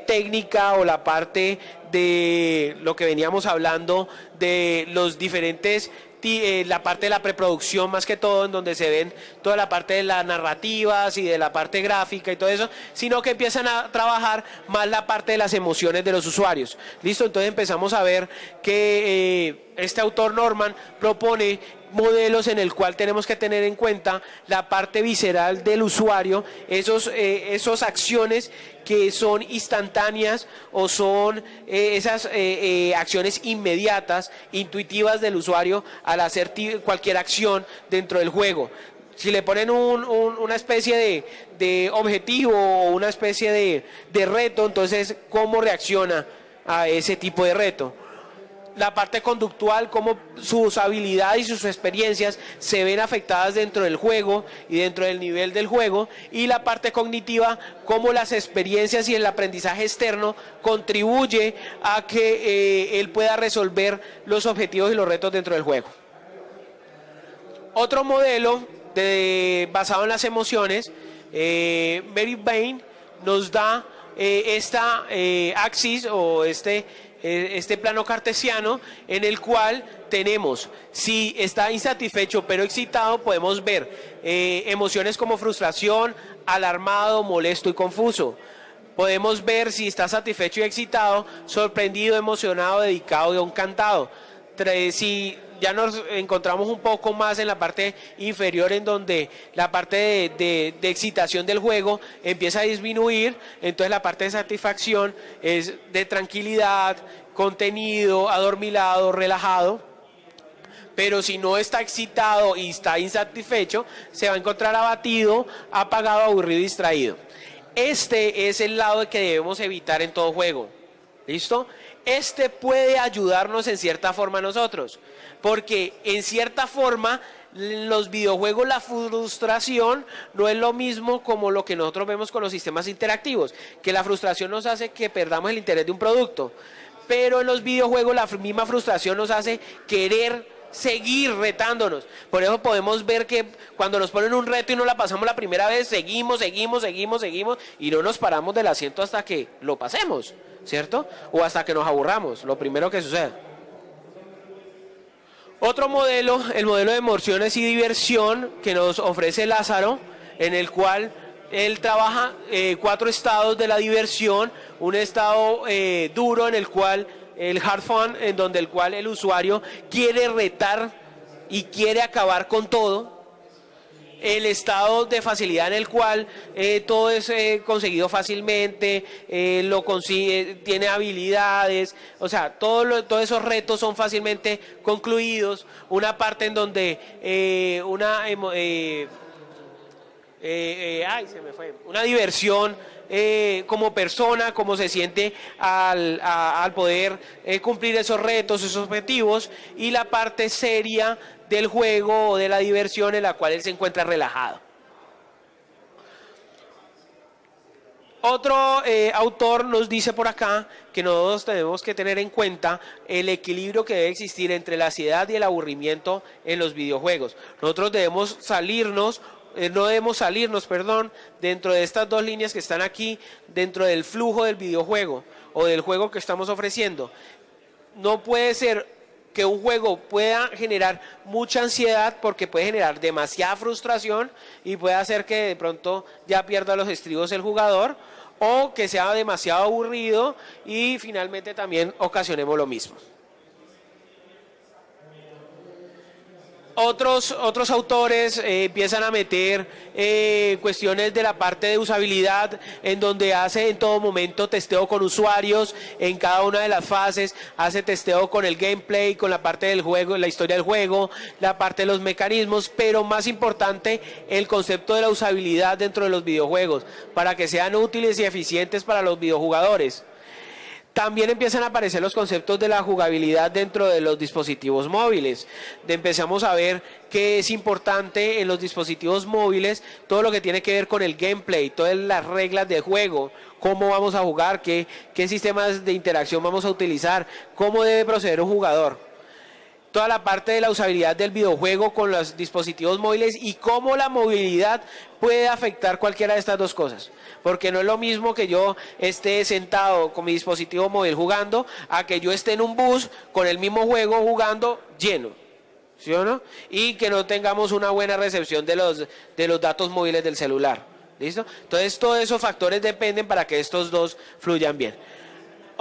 técnica o la parte de lo que veníamos hablando de los diferentes, la parte de la preproducción más que todo, en donde se ven toda la parte de las narrativas y de la parte gráfica y todo eso, sino que empiezan a trabajar más la parte de las emociones de los usuarios. ¿Listo? Entonces empezamos a ver que este autor Norman propone modelos en el cual tenemos que tener en cuenta la parte visceral del usuario, esos acciones que son instantáneas o son esas acciones inmediatas, intuitivas del usuario al hacer cualquier acción dentro del juego. Si le ponen una especie de objetivo o una especie de reto, entonces ¿cómo reacciona a ese tipo de reto? La parte conductual, cómo sus habilidades y sus experiencias se ven afectadas dentro del juego y dentro del nivel del juego, y la parte cognitiva, cómo las experiencias y el aprendizaje externo contribuye a que él pueda resolver los objetivos y los retos dentro del juego. Otro modelo basado en las emociones, Mary Bain nos da esta axis o este plano cartesiano en el cual tenemos, si está insatisfecho pero excitado, podemos ver emociones como frustración, alarmado, molesto y confuso. Podemos ver si está satisfecho y excitado, sorprendido, emocionado, dedicado o encantado. Si ya nos encontramos un poco más en la parte inferior, en donde la parte de excitación del juego empieza a disminuir, entonces la parte de satisfacción es de tranquilidad, contenido, adormilado, relajado. Pero si no está excitado y está insatisfecho, se va a encontrar abatido, apagado, aburrido y distraído. Este es el lado que debemos evitar en todo juego. ¿Listo? Este puede ayudarnos en cierta forma a nosotros, porque en cierta forma en los videojuegos la frustración no es lo mismo como lo que nosotros vemos con los sistemas interactivos, que la frustración nos hace que perdamos el interés de un producto, pero en los videojuegos la misma frustración nos hace querer seguir retándonos. Por eso podemos ver que cuando nos ponen un reto y no la pasamos la primera vez, seguimos y no nos paramos del asiento hasta que lo pasemos, ¿cierto? O hasta que nos aburramos, lo primero que sucede. Otro modelo, el modelo de emociones y diversión que nos ofrece Lázaro, en el cual él trabaja 4 estados de la diversión, un estado duro en el cual el hard fun, en donde el cual el usuario quiere retar y quiere acabar con todo. El estado de facilidad en el cual todo es conseguido fácilmente, lo consigue, tiene habilidades, o sea, todos esos retos son fácilmente concluidos. Una parte en donde una diversión como persona, cómo se siente al poder cumplir esos retos, esos objetivos, y la parte seria del juego o de la diversión en la cual él se encuentra relajado. Otro autor nos dice por acá que nosotros tenemos que tener en cuenta el equilibrio que debe existir entre la ansiedad y el aburrimiento en los videojuegos. Nosotros debemos no debemos salirnos, dentro de estas dos líneas que están aquí, dentro del flujo del videojuego o del juego que estamos ofreciendo. No puede ser que un juego pueda generar mucha ansiedad, porque puede generar demasiada frustración y puede hacer que de pronto ya pierda los estribos el jugador, o que sea demasiado aburrido y finalmente también ocasionemos lo mismo. Otros autores empiezan a meter cuestiones de la parte de usabilidad, en donde hace en todo momento testeo con usuarios en cada una de las fases, hace testeo con el gameplay, con la parte del juego, la historia del juego, la parte de los mecanismos, pero más importante, el concepto de la usabilidad dentro de los videojuegos, para que sean útiles y eficientes para los videojugadores. También empiezan a aparecer los conceptos de la jugabilidad dentro de los dispositivos móviles. Empezamos a ver que es importante en los dispositivos móviles todo lo que tiene que ver con el gameplay, todas las reglas de juego, cómo vamos a jugar, qué sistemas de interacción vamos a utilizar, cómo debe proceder un jugador. Toda la parte de la usabilidad del videojuego con los dispositivos móviles y cómo la movilidad puede afectar cualquiera de estas dos cosas. Porque no es lo mismo que yo esté sentado con mi dispositivo móvil jugando a que yo esté en un bus con el mismo juego jugando lleno, ¿sí o no? Y que no tengamos una buena recepción de los datos móviles del celular. ¿Listo? Entonces todos esos factores dependen para que estos dos fluyan bien.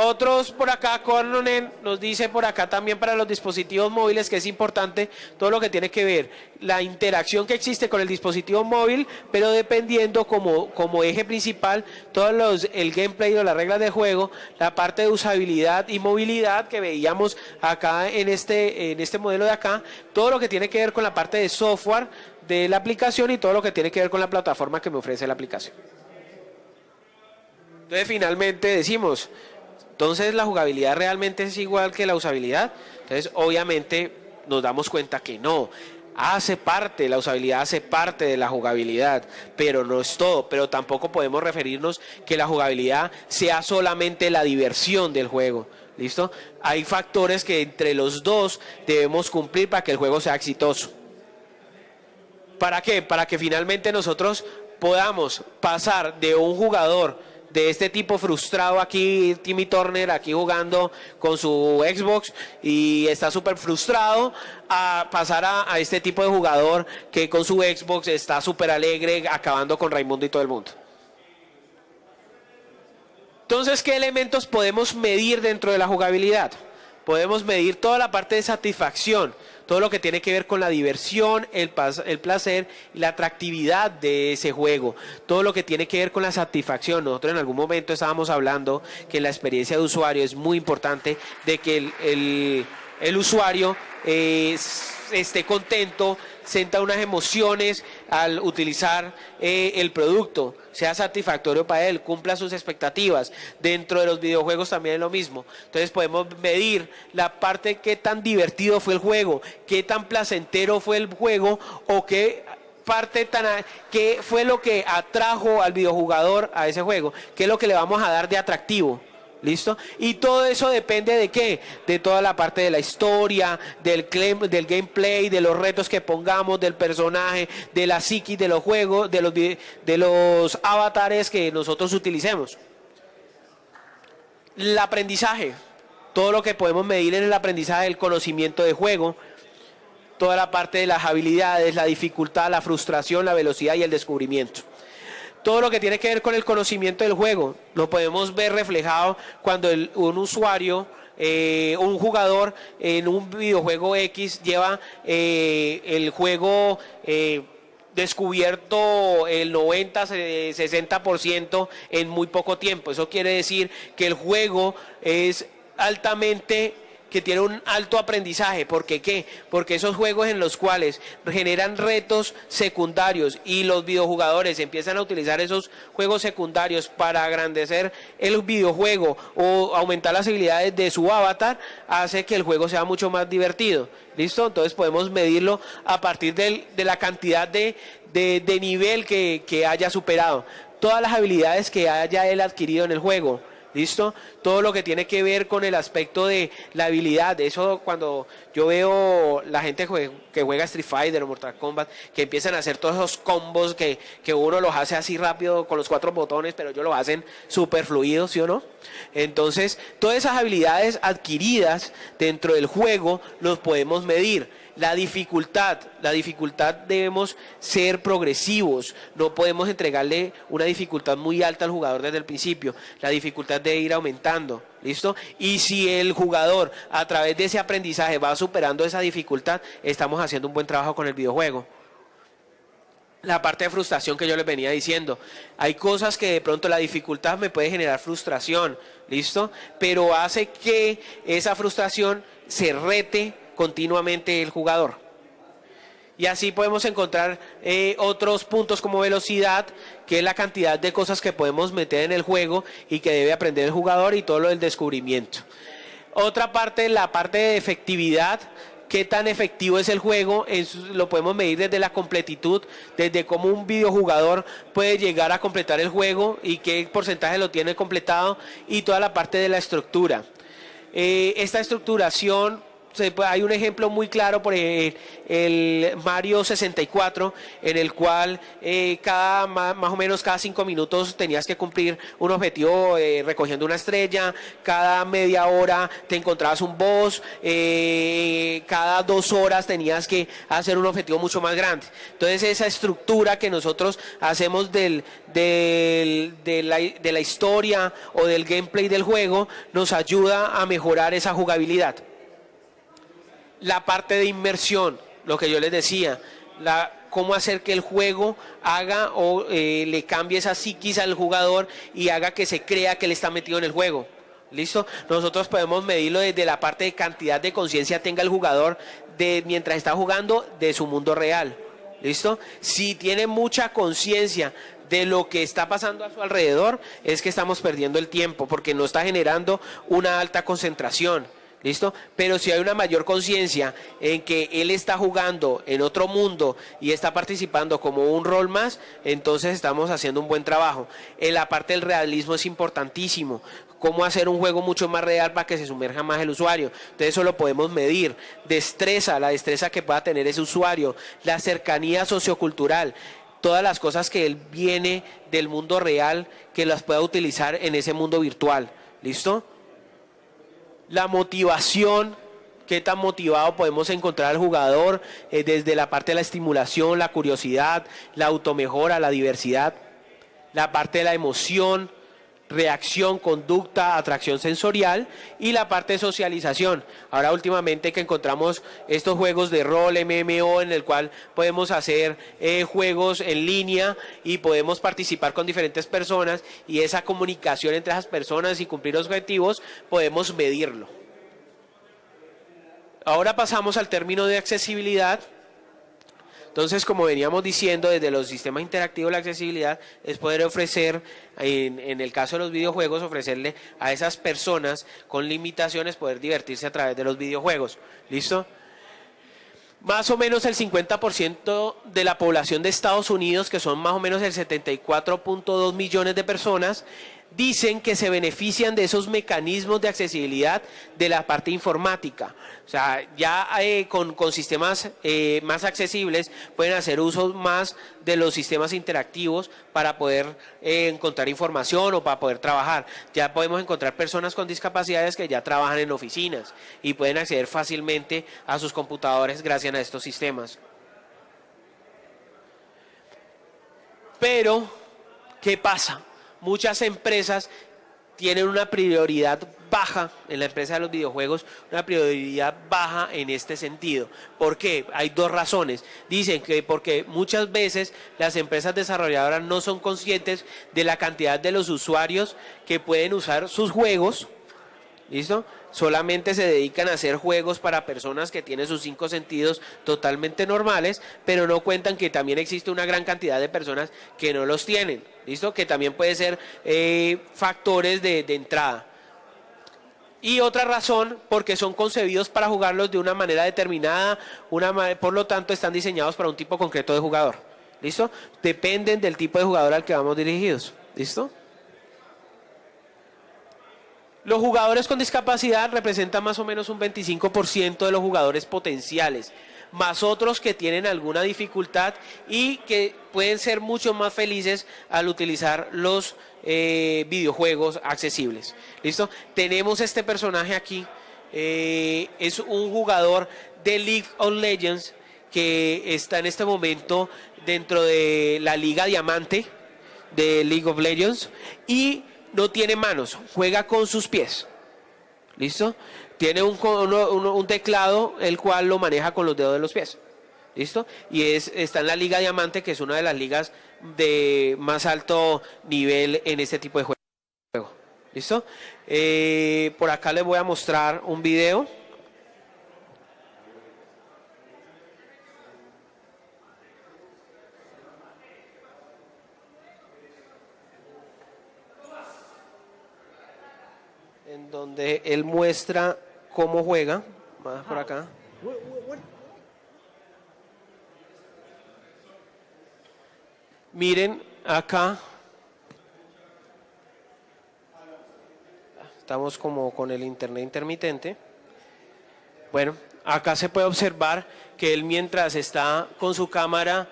Otros por acá, Cornonen nos dice por acá también para los dispositivos móviles que es importante todo lo que tiene que ver la interacción que existe con el dispositivo móvil, pero dependiendo como eje principal el gameplay o las reglas de juego, la parte de usabilidad y movilidad que veíamos acá en este modelo de acá, todo lo que tiene que ver con la parte de software de la aplicación y todo lo que tiene que ver con la plataforma que me ofrece la aplicación. Entonces finalmente decimos, entonces, ¿la jugabilidad realmente es igual que la usabilidad? Entonces, obviamente, nos damos cuenta que no. La usabilidad hace parte de la jugabilidad, pero no es todo. Pero tampoco podemos referirnos que la jugabilidad sea solamente la diversión del juego. ¿Listo? Hay factores que entre los dos debemos cumplir para que el juego sea exitoso. ¿Para qué? Para que finalmente nosotros podamos pasar de un jugador de este tipo frustrado aquí, Timmy Turner aquí jugando con su Xbox y está súper frustrado, a pasar a este tipo de jugador que con su Xbox está súper alegre acabando con Raimundo y todo el mundo. Entonces, ¿qué elementos podemos medir dentro de la jugabilidad? Podemos medir toda la parte de satisfacción, todo lo que tiene que ver con la diversión, el placer y la atractividad de ese juego, todo lo que tiene que ver con la satisfacción. Nosotros en algún momento estábamos hablando que la experiencia de usuario es muy importante, de que el usuario esté contento, sienta unas emociones al utilizar el producto, sea satisfactorio para él, cumpla sus expectativas. Dentro de los videojuegos también es lo mismo. Entonces podemos medir la parte, qué tan divertido fue el juego, qué tan placentero fue el juego, o qué fue lo que atrajo al videojugador a ese juego, qué es lo que le vamos a dar de atractivo. ¿Listo? Y todo eso depende de qué, de toda la parte de la historia, del gameplay, de los retos que pongamos, del personaje, de la psiquis de los juegos, de los avatares que nosotros utilicemos. El aprendizaje, todo lo que podemos medir en el aprendizaje, el conocimiento de juego, toda la parte de las habilidades, la dificultad, la frustración, la velocidad y el descubrimiento. Todo lo que tiene que ver con el conocimiento del juego lo podemos ver reflejado cuando un usuario, un jugador en un videojuego X lleva el juego descubierto el 90-60% en muy poco tiempo. Eso quiere decir que el juego es que tiene un alto aprendizaje. ¿Por qué qué? Porque esos juegos en los cuales generan retos secundarios y los videojugadores empiezan a utilizar esos juegos secundarios para agrandecer el videojuego o aumentar las habilidades de su avatar, hace que el juego sea mucho más divertido. ¿Listo? Entonces podemos medirlo a partir de la cantidad de nivel que haya superado, todas las habilidades que haya él adquirido en el juego. ¿Listo? Todo lo que tiene que ver con el aspecto de la habilidad. Eso, cuando yo veo la gente que juega Street Fighter o Mortal Kombat, que empiezan a hacer todos esos combos que uno los hace así rápido con los 4 botones, pero ellos lo hacen súper fluidos, ¿sí o no? Entonces, todas esas habilidades adquiridas dentro del juego los podemos medir. La dificultad debemos ser progresivos, no podemos entregarle una dificultad muy alta al jugador desde el principio, la dificultad debe ir aumentando, ¿listo? Y si el jugador a través de ese aprendizaje va superando esa dificultad, estamos haciendo un buen trabajo con el videojuego. La parte de frustración que yo les venía diciendo, hay cosas que de pronto la dificultad me puede generar frustración, ¿listo? Pero hace que esa frustración se rete continuamente el jugador. Y así podemos encontrar otros puntos como velocidad, que es la cantidad de cosas que podemos meter en el juego y que debe aprender el jugador, y todo lo del descubrimiento. Otra parte, la parte de efectividad. Qué tan efectivo es el juego, lo podemos medir desde la completitud, desde cómo un videojugador puede llegar a completar el juego y qué porcentaje lo tiene completado, y toda la parte de la estructura. Esta estructuración, hay un ejemplo muy claro por el Mario 64, en el cual más o menos cada 5 minutos tenías que cumplir un objetivo recogiendo una estrella, cada media hora te encontrabas un boss, cada 2 horas tenías que hacer un objetivo mucho más grande. Entonces esa estructura que nosotros hacemos de la historia o del gameplay del juego nos ayuda a mejorar esa jugabilidad. La parte de inmersión, lo que yo les decía, cómo hacer que el juego haga o le cambie esa psiquis al jugador y haga que se crea que él está metido en el juego. ¿Listo? Nosotros podemos medirlo desde la parte de cantidad de conciencia tenga el jugador mientras está jugando de su mundo real. ¿Listo? Si tiene mucha conciencia de lo que está pasando a su alrededor, es que estamos perdiendo el tiempo porque no está generando una alta concentración. ¿Listo? Pero si hay una mayor conciencia en que él está jugando en otro mundo y está participando como un rol más, entonces estamos haciendo un buen trabajo. En la parte del realismo es importantísimo. Cómo hacer un juego mucho más real para que se sumerja más el usuario. Entonces eso lo podemos medir. La destreza que pueda tener ese usuario, la cercanía sociocultural, todas las cosas que él viene del mundo real, que las pueda utilizar en ese mundo virtual. ¿Listo? La motivación, qué tan motivado podemos encontrar al jugador, desde la parte de la estimulación, la curiosidad, la automejora, la diversidad, la parte de la emoción, reacción, conducta, atracción sensorial y la parte de socialización. Ahora últimamente que encontramos estos juegos de rol, MMO, en el cual podemos hacer juegos en línea y podemos participar con diferentes personas y esa comunicación entre esas personas y cumplir objetivos, podemos medirlo. Ahora pasamos al término de accesibilidad. Entonces, como veníamos diciendo, desde los sistemas interactivos la accesibilidad es poder ofrecer, en el caso de los videojuegos, ofrecerle a esas personas con limitaciones poder divertirse a través de los videojuegos. ¿Listo? Más o menos el 50% de la población de Estados Unidos, que son más o menos el 74.2 millones de personas, dicen que se benefician de esos mecanismos de accesibilidad de la parte informática. O sea, ya con sistemas más accesibles pueden hacer uso más de los sistemas interactivos para poder encontrar información o para poder trabajar. Ya podemos encontrar personas con discapacidades que ya trabajan en oficinas y pueden acceder fácilmente a sus computadores gracias a estos sistemas. Pero, ¿qué pasa? Muchas empresas tienen una prioridad baja en la empresa de los videojuegos, una prioridad baja en este sentido. ¿Por qué? Hay dos razones. Dicen que porque muchas veces las empresas desarrolladoras no son conscientes de la cantidad de los usuarios que pueden usar sus juegos. ¿Listo? Solamente se dedican a hacer juegos para personas que tienen sus 5 sentidos totalmente normales, pero no cuentan que también existe una gran cantidad de personas que no los tienen. ¿Listo? Que también puede ser factores de entrada. Y otra razón, porque son concebidos para jugarlos de una manera determinada, por lo tanto están diseñados para un tipo concreto de jugador. ¿Listo? Dependen del tipo de jugador al que vamos dirigidos. ¿Listo? Los jugadores con discapacidad representan más o menos un 25% de los jugadores potenciales, más otros que tienen alguna dificultad y que pueden ser mucho más felices al utilizar los videojuegos accesibles. ¿Listo? Tenemos este personaje aquí, es un jugador de League of Legends que está en este momento dentro de la Liga Diamante de League of Legends y no tiene manos, juega con sus pies. ¿Listo? Tiene un teclado el cual lo maneja con los dedos de los pies. ¿Listo? Y está en la Liga Diamante, que es una de las ligas de más alto nivel en este tipo de juego. ¿Listo? Por acá les voy a mostrar un video. En donde él muestra cómo juega. Más por acá. Miren acá. Estamos como con el internet intermitente. Bueno, acá se puede observar que él mientras está con su cámara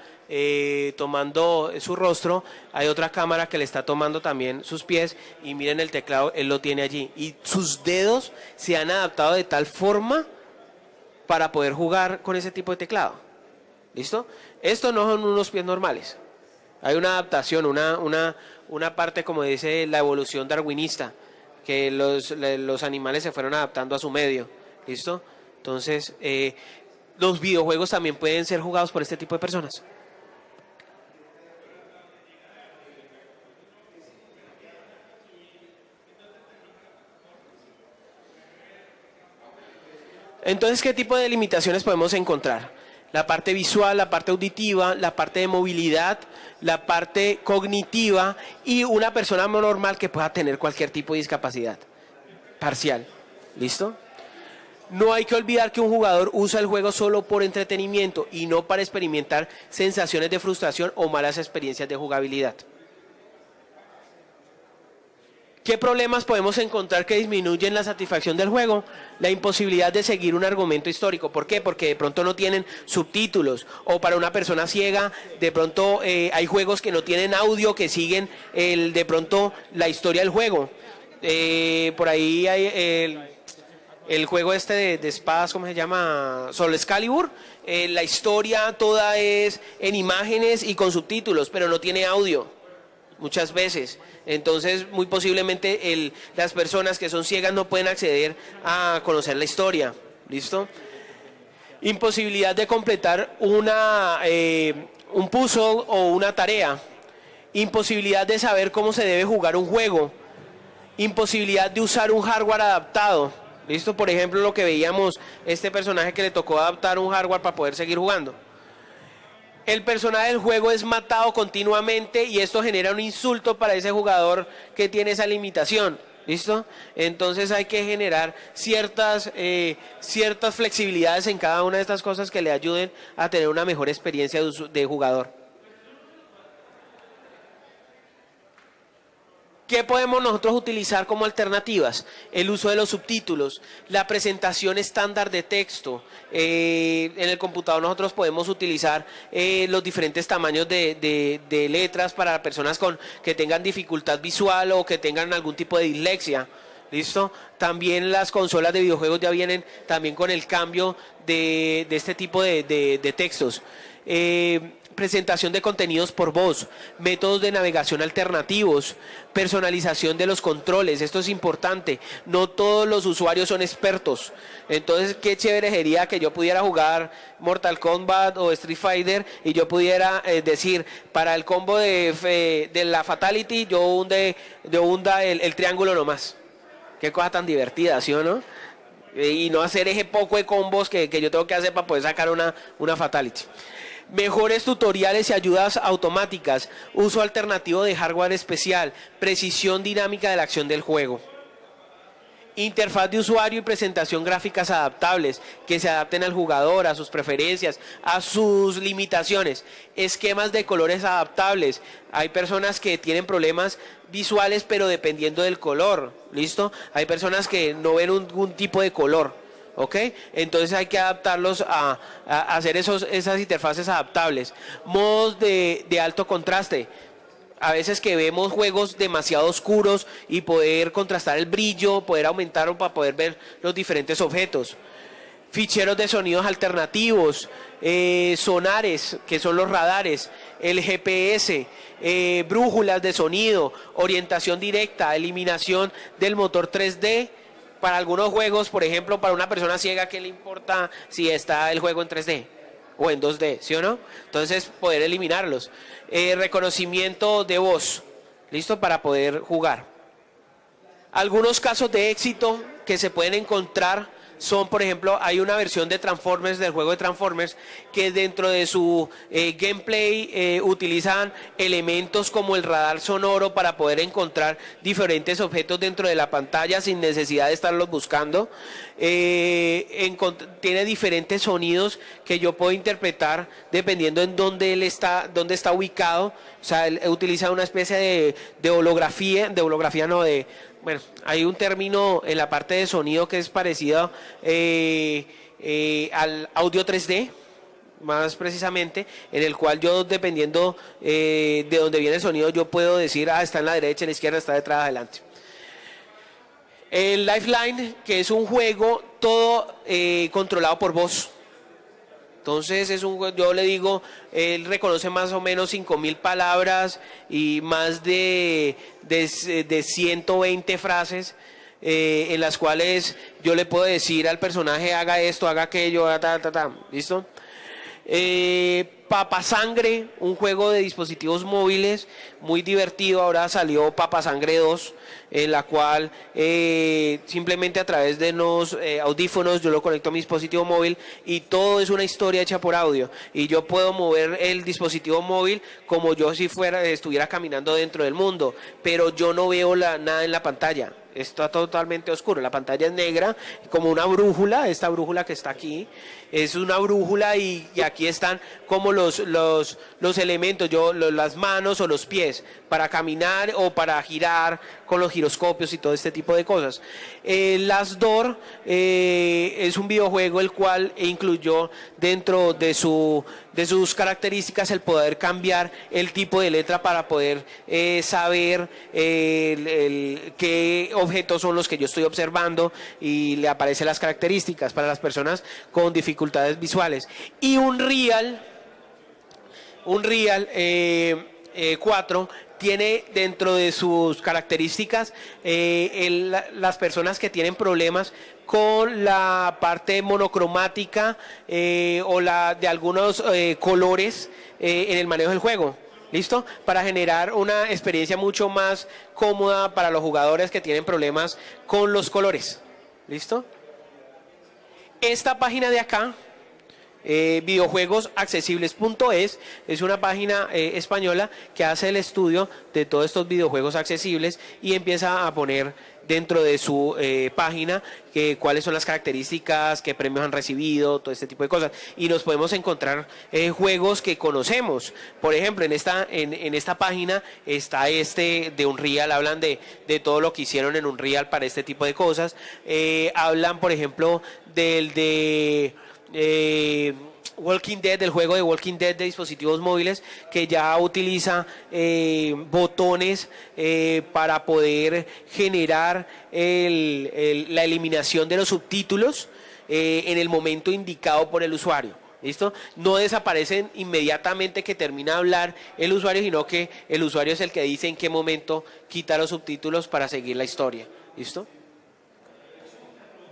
tomando su rostro, hay otra cámara que le está tomando también sus pies y miren el teclado, él lo tiene allí y sus dedos se han adaptado de tal forma para poder jugar con ese tipo de teclado. ¿Listo? Estos no son unos pies normales, hay una adaptación, una parte, como dice la evolución darwinista, que los animales se fueron adaptando a su medio. ¿Listo? Entonces los videojuegos también pueden ser jugados por este tipo de personas. Entonces, ¿qué tipo de limitaciones podemos encontrar? La parte visual, la parte auditiva, la parte de movilidad, la parte cognitiva y una persona normal que pueda tener cualquier tipo de discapacidad parcial. ¿Listo? No hay que olvidar que un jugador usa el juego solo por entretenimiento y no para experimentar sensaciones de frustración o malas experiencias de jugabilidad. ¿Qué problemas podemos encontrar que disminuyen la satisfacción del juego? La imposibilidad de seguir un argumento histórico. ¿Por qué? Porque de pronto no tienen subtítulos o para una persona ciega de pronto hay juegos que no tienen audio que siguen de pronto la historia del juego. Por ahí hay el juego este de espadas, ¿cómo se llama? Soul Excalibur. La historia toda es en imágenes y con subtítulos, pero no tiene audio. muchas veces. Entonces, muy posiblemente las personas que son ciegas no pueden acceder a conocer la historia. ¿Listo? Imposibilidad de completar un puzzle o una tarea. Imposibilidad de saber cómo se debe jugar un juego. Imposibilidad de usar un hardware adaptado. ¿Listo? Por ejemplo, lo que veíamos, este personaje que le tocó adaptar un hardware para poder seguir jugando. El personaje del juego es matado continuamente y esto genera un insulto para ese jugador que tiene esa limitación. ¿Listo? Entonces hay que generar ciertas flexibilidades en cada una de estas cosas que le ayuden a tener una mejor experiencia de jugador. ¿Qué podemos nosotros utilizar como alternativas? El uso de los subtítulos, la presentación estándar de texto. En el computador nosotros podemos utilizar los diferentes tamaños de letras para personas que tengan dificultad visual o que tengan algún tipo de dislexia. ¿Listo? También las consolas de videojuegos ya vienen también con el cambio de este tipo de textos. Presentación de contenidos por voz, métodos de navegación alternativos, personalización de los controles, esto es importante, no todos los usuarios son expertos, entonces qué chévere sería que yo pudiera jugar Mortal Kombat o Street Fighter y yo pudiera decir, para el combo de la Fatality yo hunda el triángulo nomás, qué cosa tan divertida, ¿sí o no? Y no hacer ese poco de combos que yo tengo que hacer para poder sacar una Fatality. Mejores tutoriales y ayudas automáticas, uso alternativo de hardware especial, precisión dinámica de la acción del juego. Interfaz de usuario y presentación gráficas adaptables, que se adapten al jugador, a sus preferencias, a sus limitaciones. Esquemas de colores adaptables. Hay personas que tienen problemas visuales, pero dependiendo del color, ¿listo? Hay personas que no ven un tipo de color. ¿Ok? Entonces hay que adaptarlos a hacer esas interfaces adaptables. Modos de alto contraste. A veces que vemos juegos demasiado oscuros y poder contrastar el brillo, poder aumentarlo para poder ver los diferentes objetos. Ficheros de sonidos alternativos, sonares, que son los radares, el GPS, brújulas de sonido, orientación directa, eliminación del motor 3D. Para algunos juegos, por ejemplo, para una persona ciega, ¿qué le importa si está el juego en 3D o en 2D, sí o no? Entonces, poder eliminarlos. Reconocimiento de voz, ¿listo? Para poder jugar. Algunos casos de éxito que se pueden encontrar son, por ejemplo, hay una versión de Transformers, del juego de Transformers, que dentro de su gameplay utilizan elementos como el radar sonoro para poder encontrar diferentes objetos dentro de la pantalla sin necesidad de estarlos buscando. Tiene diferentes sonidos que yo puedo interpretar dependiendo en dónde está ubicado. O sea, él utiliza una especie de holografía, bueno, hay un término en la parte de sonido que es parecido al audio 3D, más precisamente, en el cual yo, dependiendo de dónde viene el sonido, yo puedo decir, está en la derecha, en la izquierda, está detrás, adelante. El Lifeline, que es un juego todo controlado por voz. Entonces yo le digo, él reconoce más o menos 5.000 palabras y más de 120 frases en las cuales yo le puedo decir al personaje, haga esto, haga aquello, ¿listo? Papasangre, un juego de dispositivos móviles muy divertido. Ahora salió Papasangre 2, en la cual simplemente a través de unos audífonos yo lo conecto a mi dispositivo móvil y todo es una historia hecha por audio y yo puedo mover el dispositivo móvil como yo si estuviera caminando dentro del mundo, pero yo no veo nada en la pantalla. Está totalmente oscuro, la pantalla es negra, como una brújula. Esta brújula que está aquí es una brújula y aquí están como los elementos, las manos o los pies para caminar o para girar con los giroscopios y todo este tipo de cosas. Last Door es un videojuego el cual incluyó dentro de sus características el poder cambiar el tipo de letra para poder saber qué objetos son los que yo estoy observando y le aparecen las características para las personas con dificultades visuales. Y un Real 4, tiene dentro de sus características las personas que tienen problemas con la parte monocromática o la de algunos colores en el manejo del juego. ¿Listo? Para generar una experiencia mucho más cómoda para los jugadores que tienen problemas con los colores. ¿Listo? Esta página de acá, videojuegosaccesibles.es, es una página española que hace el estudio de todos estos videojuegos accesibles y empieza a poner dentro de su página cuáles son las características, qué premios han recibido, todo este tipo de cosas. Y nos podemos encontrar juegos que conocemos. Por ejemplo, en esta página está de Unreal, hablan de todo lo que hicieron en Unreal para este tipo de cosas. Hablan, por ejemplo, del de Walking Dead, del juego de Walking Dead de dispositivos móviles, que ya utiliza botones para poder generar la eliminación de los subtítulos en el momento indicado por el usuario. ¿Listo? No desaparecen inmediatamente que termina de hablar el usuario, sino que el usuario es el que dice en qué momento quita los subtítulos para seguir la historia. ¿Listo?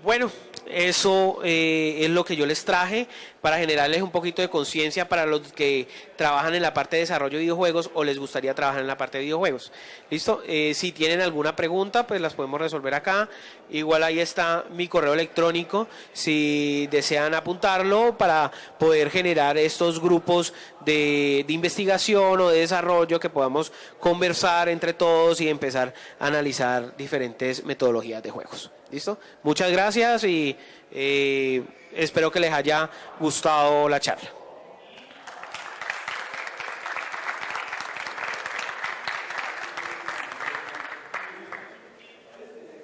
Bueno, eso es lo que yo les traje para generarles un poquito de conciencia para los que trabajan en la parte de desarrollo de videojuegos o les gustaría trabajar en la parte de videojuegos. ¿Listo? Si tienen alguna pregunta, pues las podemos resolver acá. Igual ahí está mi correo electrónico, si desean apuntarlo para poder generar estos grupos de investigación o de desarrollo que podamos conversar entre todos y empezar a analizar diferentes metodologías de juegos. ¿Listo? Muchas gracias y espero que les haya gustado la charla.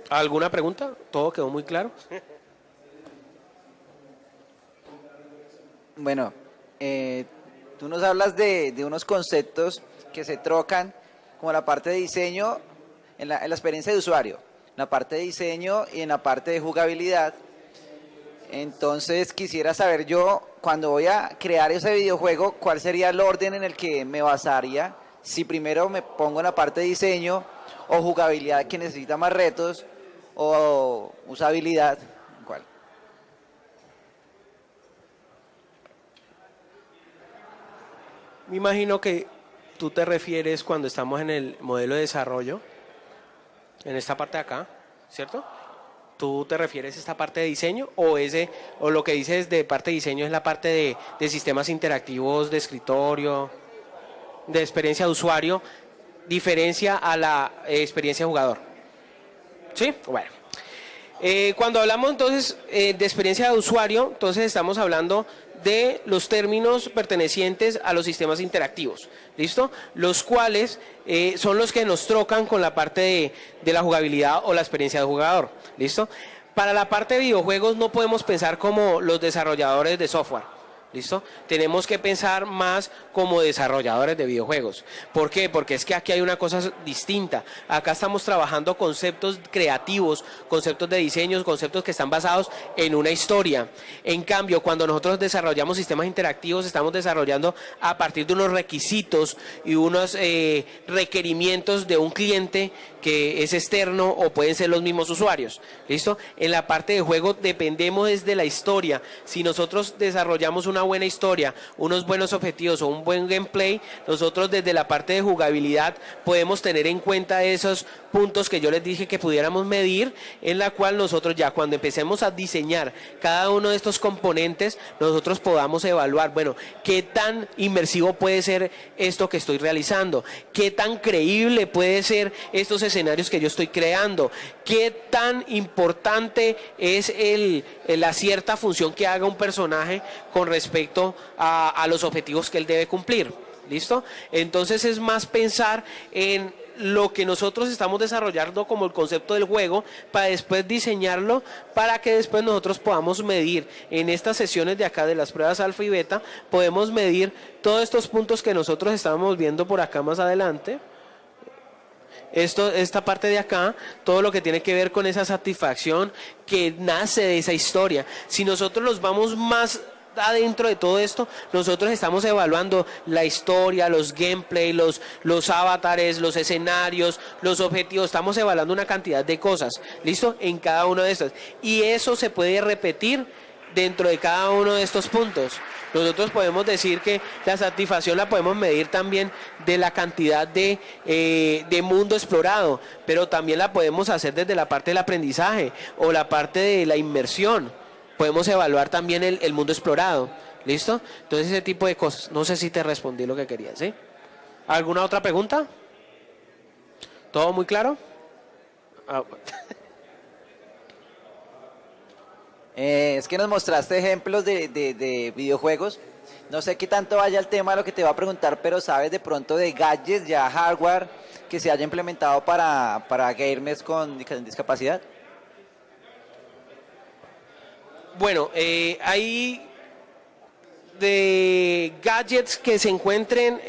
¿Alguna pregunta? ¿Todo quedó muy claro? Bueno, tú nos hablas de unos conceptos que se trocan, como la parte de diseño en la experiencia de usuario, en la parte de diseño y en la parte de jugabilidad. Entonces quisiera saber yo, cuando voy a crear ese videojuego, ¿cuál sería el orden en el que me basaría? Si primero me pongo en la parte de diseño o jugabilidad, que necesita más retos, o usabilidad, ¿cuál? Me imagino que tú te refieres cuando estamos en el modelo de desarrollo, en esta parte de acá, ¿cierto? ¿Tú te refieres a esta parte de diseño o lo que dices de parte de diseño es la parte de sistemas interactivos de escritorio, de experiencia de usuario, diferencia a la experiencia de jugador? ¿Sí? Bueno. Cuando hablamos entonces de experiencia de usuario, entonces estamos hablando de los términos pertenecientes a los sistemas interactivos, ¿listo? Los cuales son los que nos trocan con la parte de la jugabilidad o la experiencia de jugador, ¿listo? Para la parte de videojuegos no podemos pensar como los desarrolladores de software, ¿listo? Tenemos que pensar más como desarrolladores de videojuegos. ¿Por qué? Porque es que aquí hay una cosa distinta. Acá estamos trabajando conceptos creativos, conceptos de diseños, conceptos que están basados en una historia. En cambio, cuando nosotros desarrollamos sistemas interactivos, estamos desarrollando a partir de unos requisitos y unos requerimientos de un cliente que es externo o pueden ser los mismos usuarios. ¿Listo? En la parte de juego dependemos desde la historia. Si nosotros desarrollamos una buena historia, unos buenos objetivos o un buen gameplay, nosotros desde la parte de jugabilidad podemos tener en cuenta esos puntos que yo les dije que pudiéramos medir, en la cual nosotros ya cuando empecemos a diseñar cada uno de estos componentes, nosotros podamos evaluar, bueno, qué tan inmersivo puede ser esto que estoy realizando, qué tan creíble puede ser estos escenarios que yo estoy creando, qué tan importante es la cierta función que haga un personaje con respecto a los objetivos que él debe cumplir. ¿Listo? Entonces es más pensar en lo que nosotros estamos desarrollando como el concepto del juego para después diseñarlo, para que después nosotros podamos medir en estas sesiones de acá de las pruebas alfa y beta, podemos medir todos estos puntos que nosotros estamos viendo por acá más adelante. Esta parte de acá, todo lo que tiene que ver con esa satisfacción que nace de esa historia. Si nosotros los vamos más adentro de todo esto, nosotros estamos evaluando la historia, los gameplay, los avatares, los escenarios, los objetivos, estamos evaluando una cantidad de cosas, ¿listo? En cada uno de estos. Y eso se puede repetir dentro de cada uno de estos puntos. Nosotros podemos decir que la satisfacción la podemos medir también de la cantidad de mundo explorado, pero también la podemos hacer desde la parte del aprendizaje o la parte de la inmersión. Podemos evaluar también el mundo explorado, ¿listo? Entonces ese tipo de cosas. No sé si te respondí lo que querías, ¿sí? ¿Alguna otra pregunta? ¿Todo muy claro? Es que nos mostraste ejemplos de videojuegos. No sé qué tanto vaya el tema de lo que te va a preguntar, pero sabes de pronto de gadgets, ya hardware que se haya implementado para gamers con discapacidad. Bueno, hay de gadgets que se encuentren,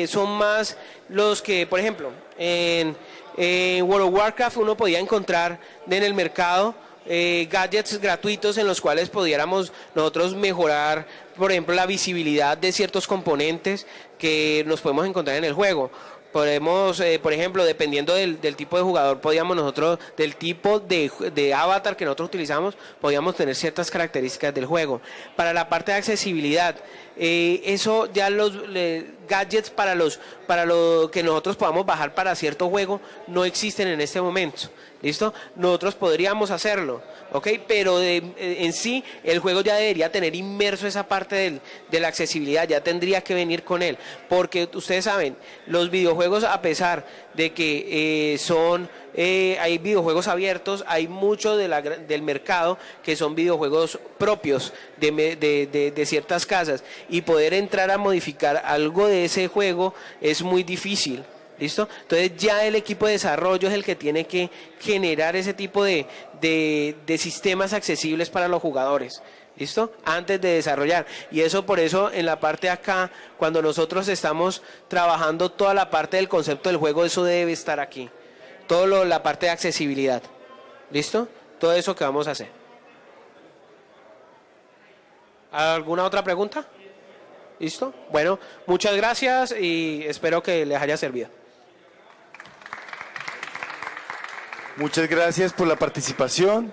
son más los que, por ejemplo, en World of Warcraft uno podía encontrar en el mercado gadgets gratuitos en los cuales pudiéramos nosotros mejorar, por ejemplo, la visibilidad de ciertos componentes que nos podemos encontrar en el juego. Podemos, por ejemplo, dependiendo del tipo de jugador, podíamos nosotros, del tipo de avatar que nosotros utilizamos, podíamos tener ciertas características del juego. Para la parte de accesibilidad, eso ya los gadgets para lo que nosotros podamos bajar para cierto juego no existen en este momento. ¿Listo? Nosotros podríamos hacerlo, ¿ok? Pero en sí el juego ya debería tener inmerso esa parte de la accesibilidad, ya tendría que venir con él, porque ustedes saben, los videojuegos, a pesar de que hay videojuegos abiertos, hay mucho del mercado que son videojuegos propios de ciertas casas, y poder entrar a modificar algo de ese juego es muy difícil. ¿Listo? Entonces ya el equipo de desarrollo es el que tiene que generar ese tipo de sistemas accesibles para los jugadores. ¿Listo? Antes de desarrollar. Y eso, por eso, en la parte de acá, cuando nosotros estamos trabajando toda la parte del concepto del juego, eso debe estar aquí. La parte de accesibilidad. ¿Listo? Todo eso que vamos a hacer. ¿Alguna otra pregunta? ¿Listo? Bueno, muchas gracias y espero que les haya servido. Muchas gracias por la participación.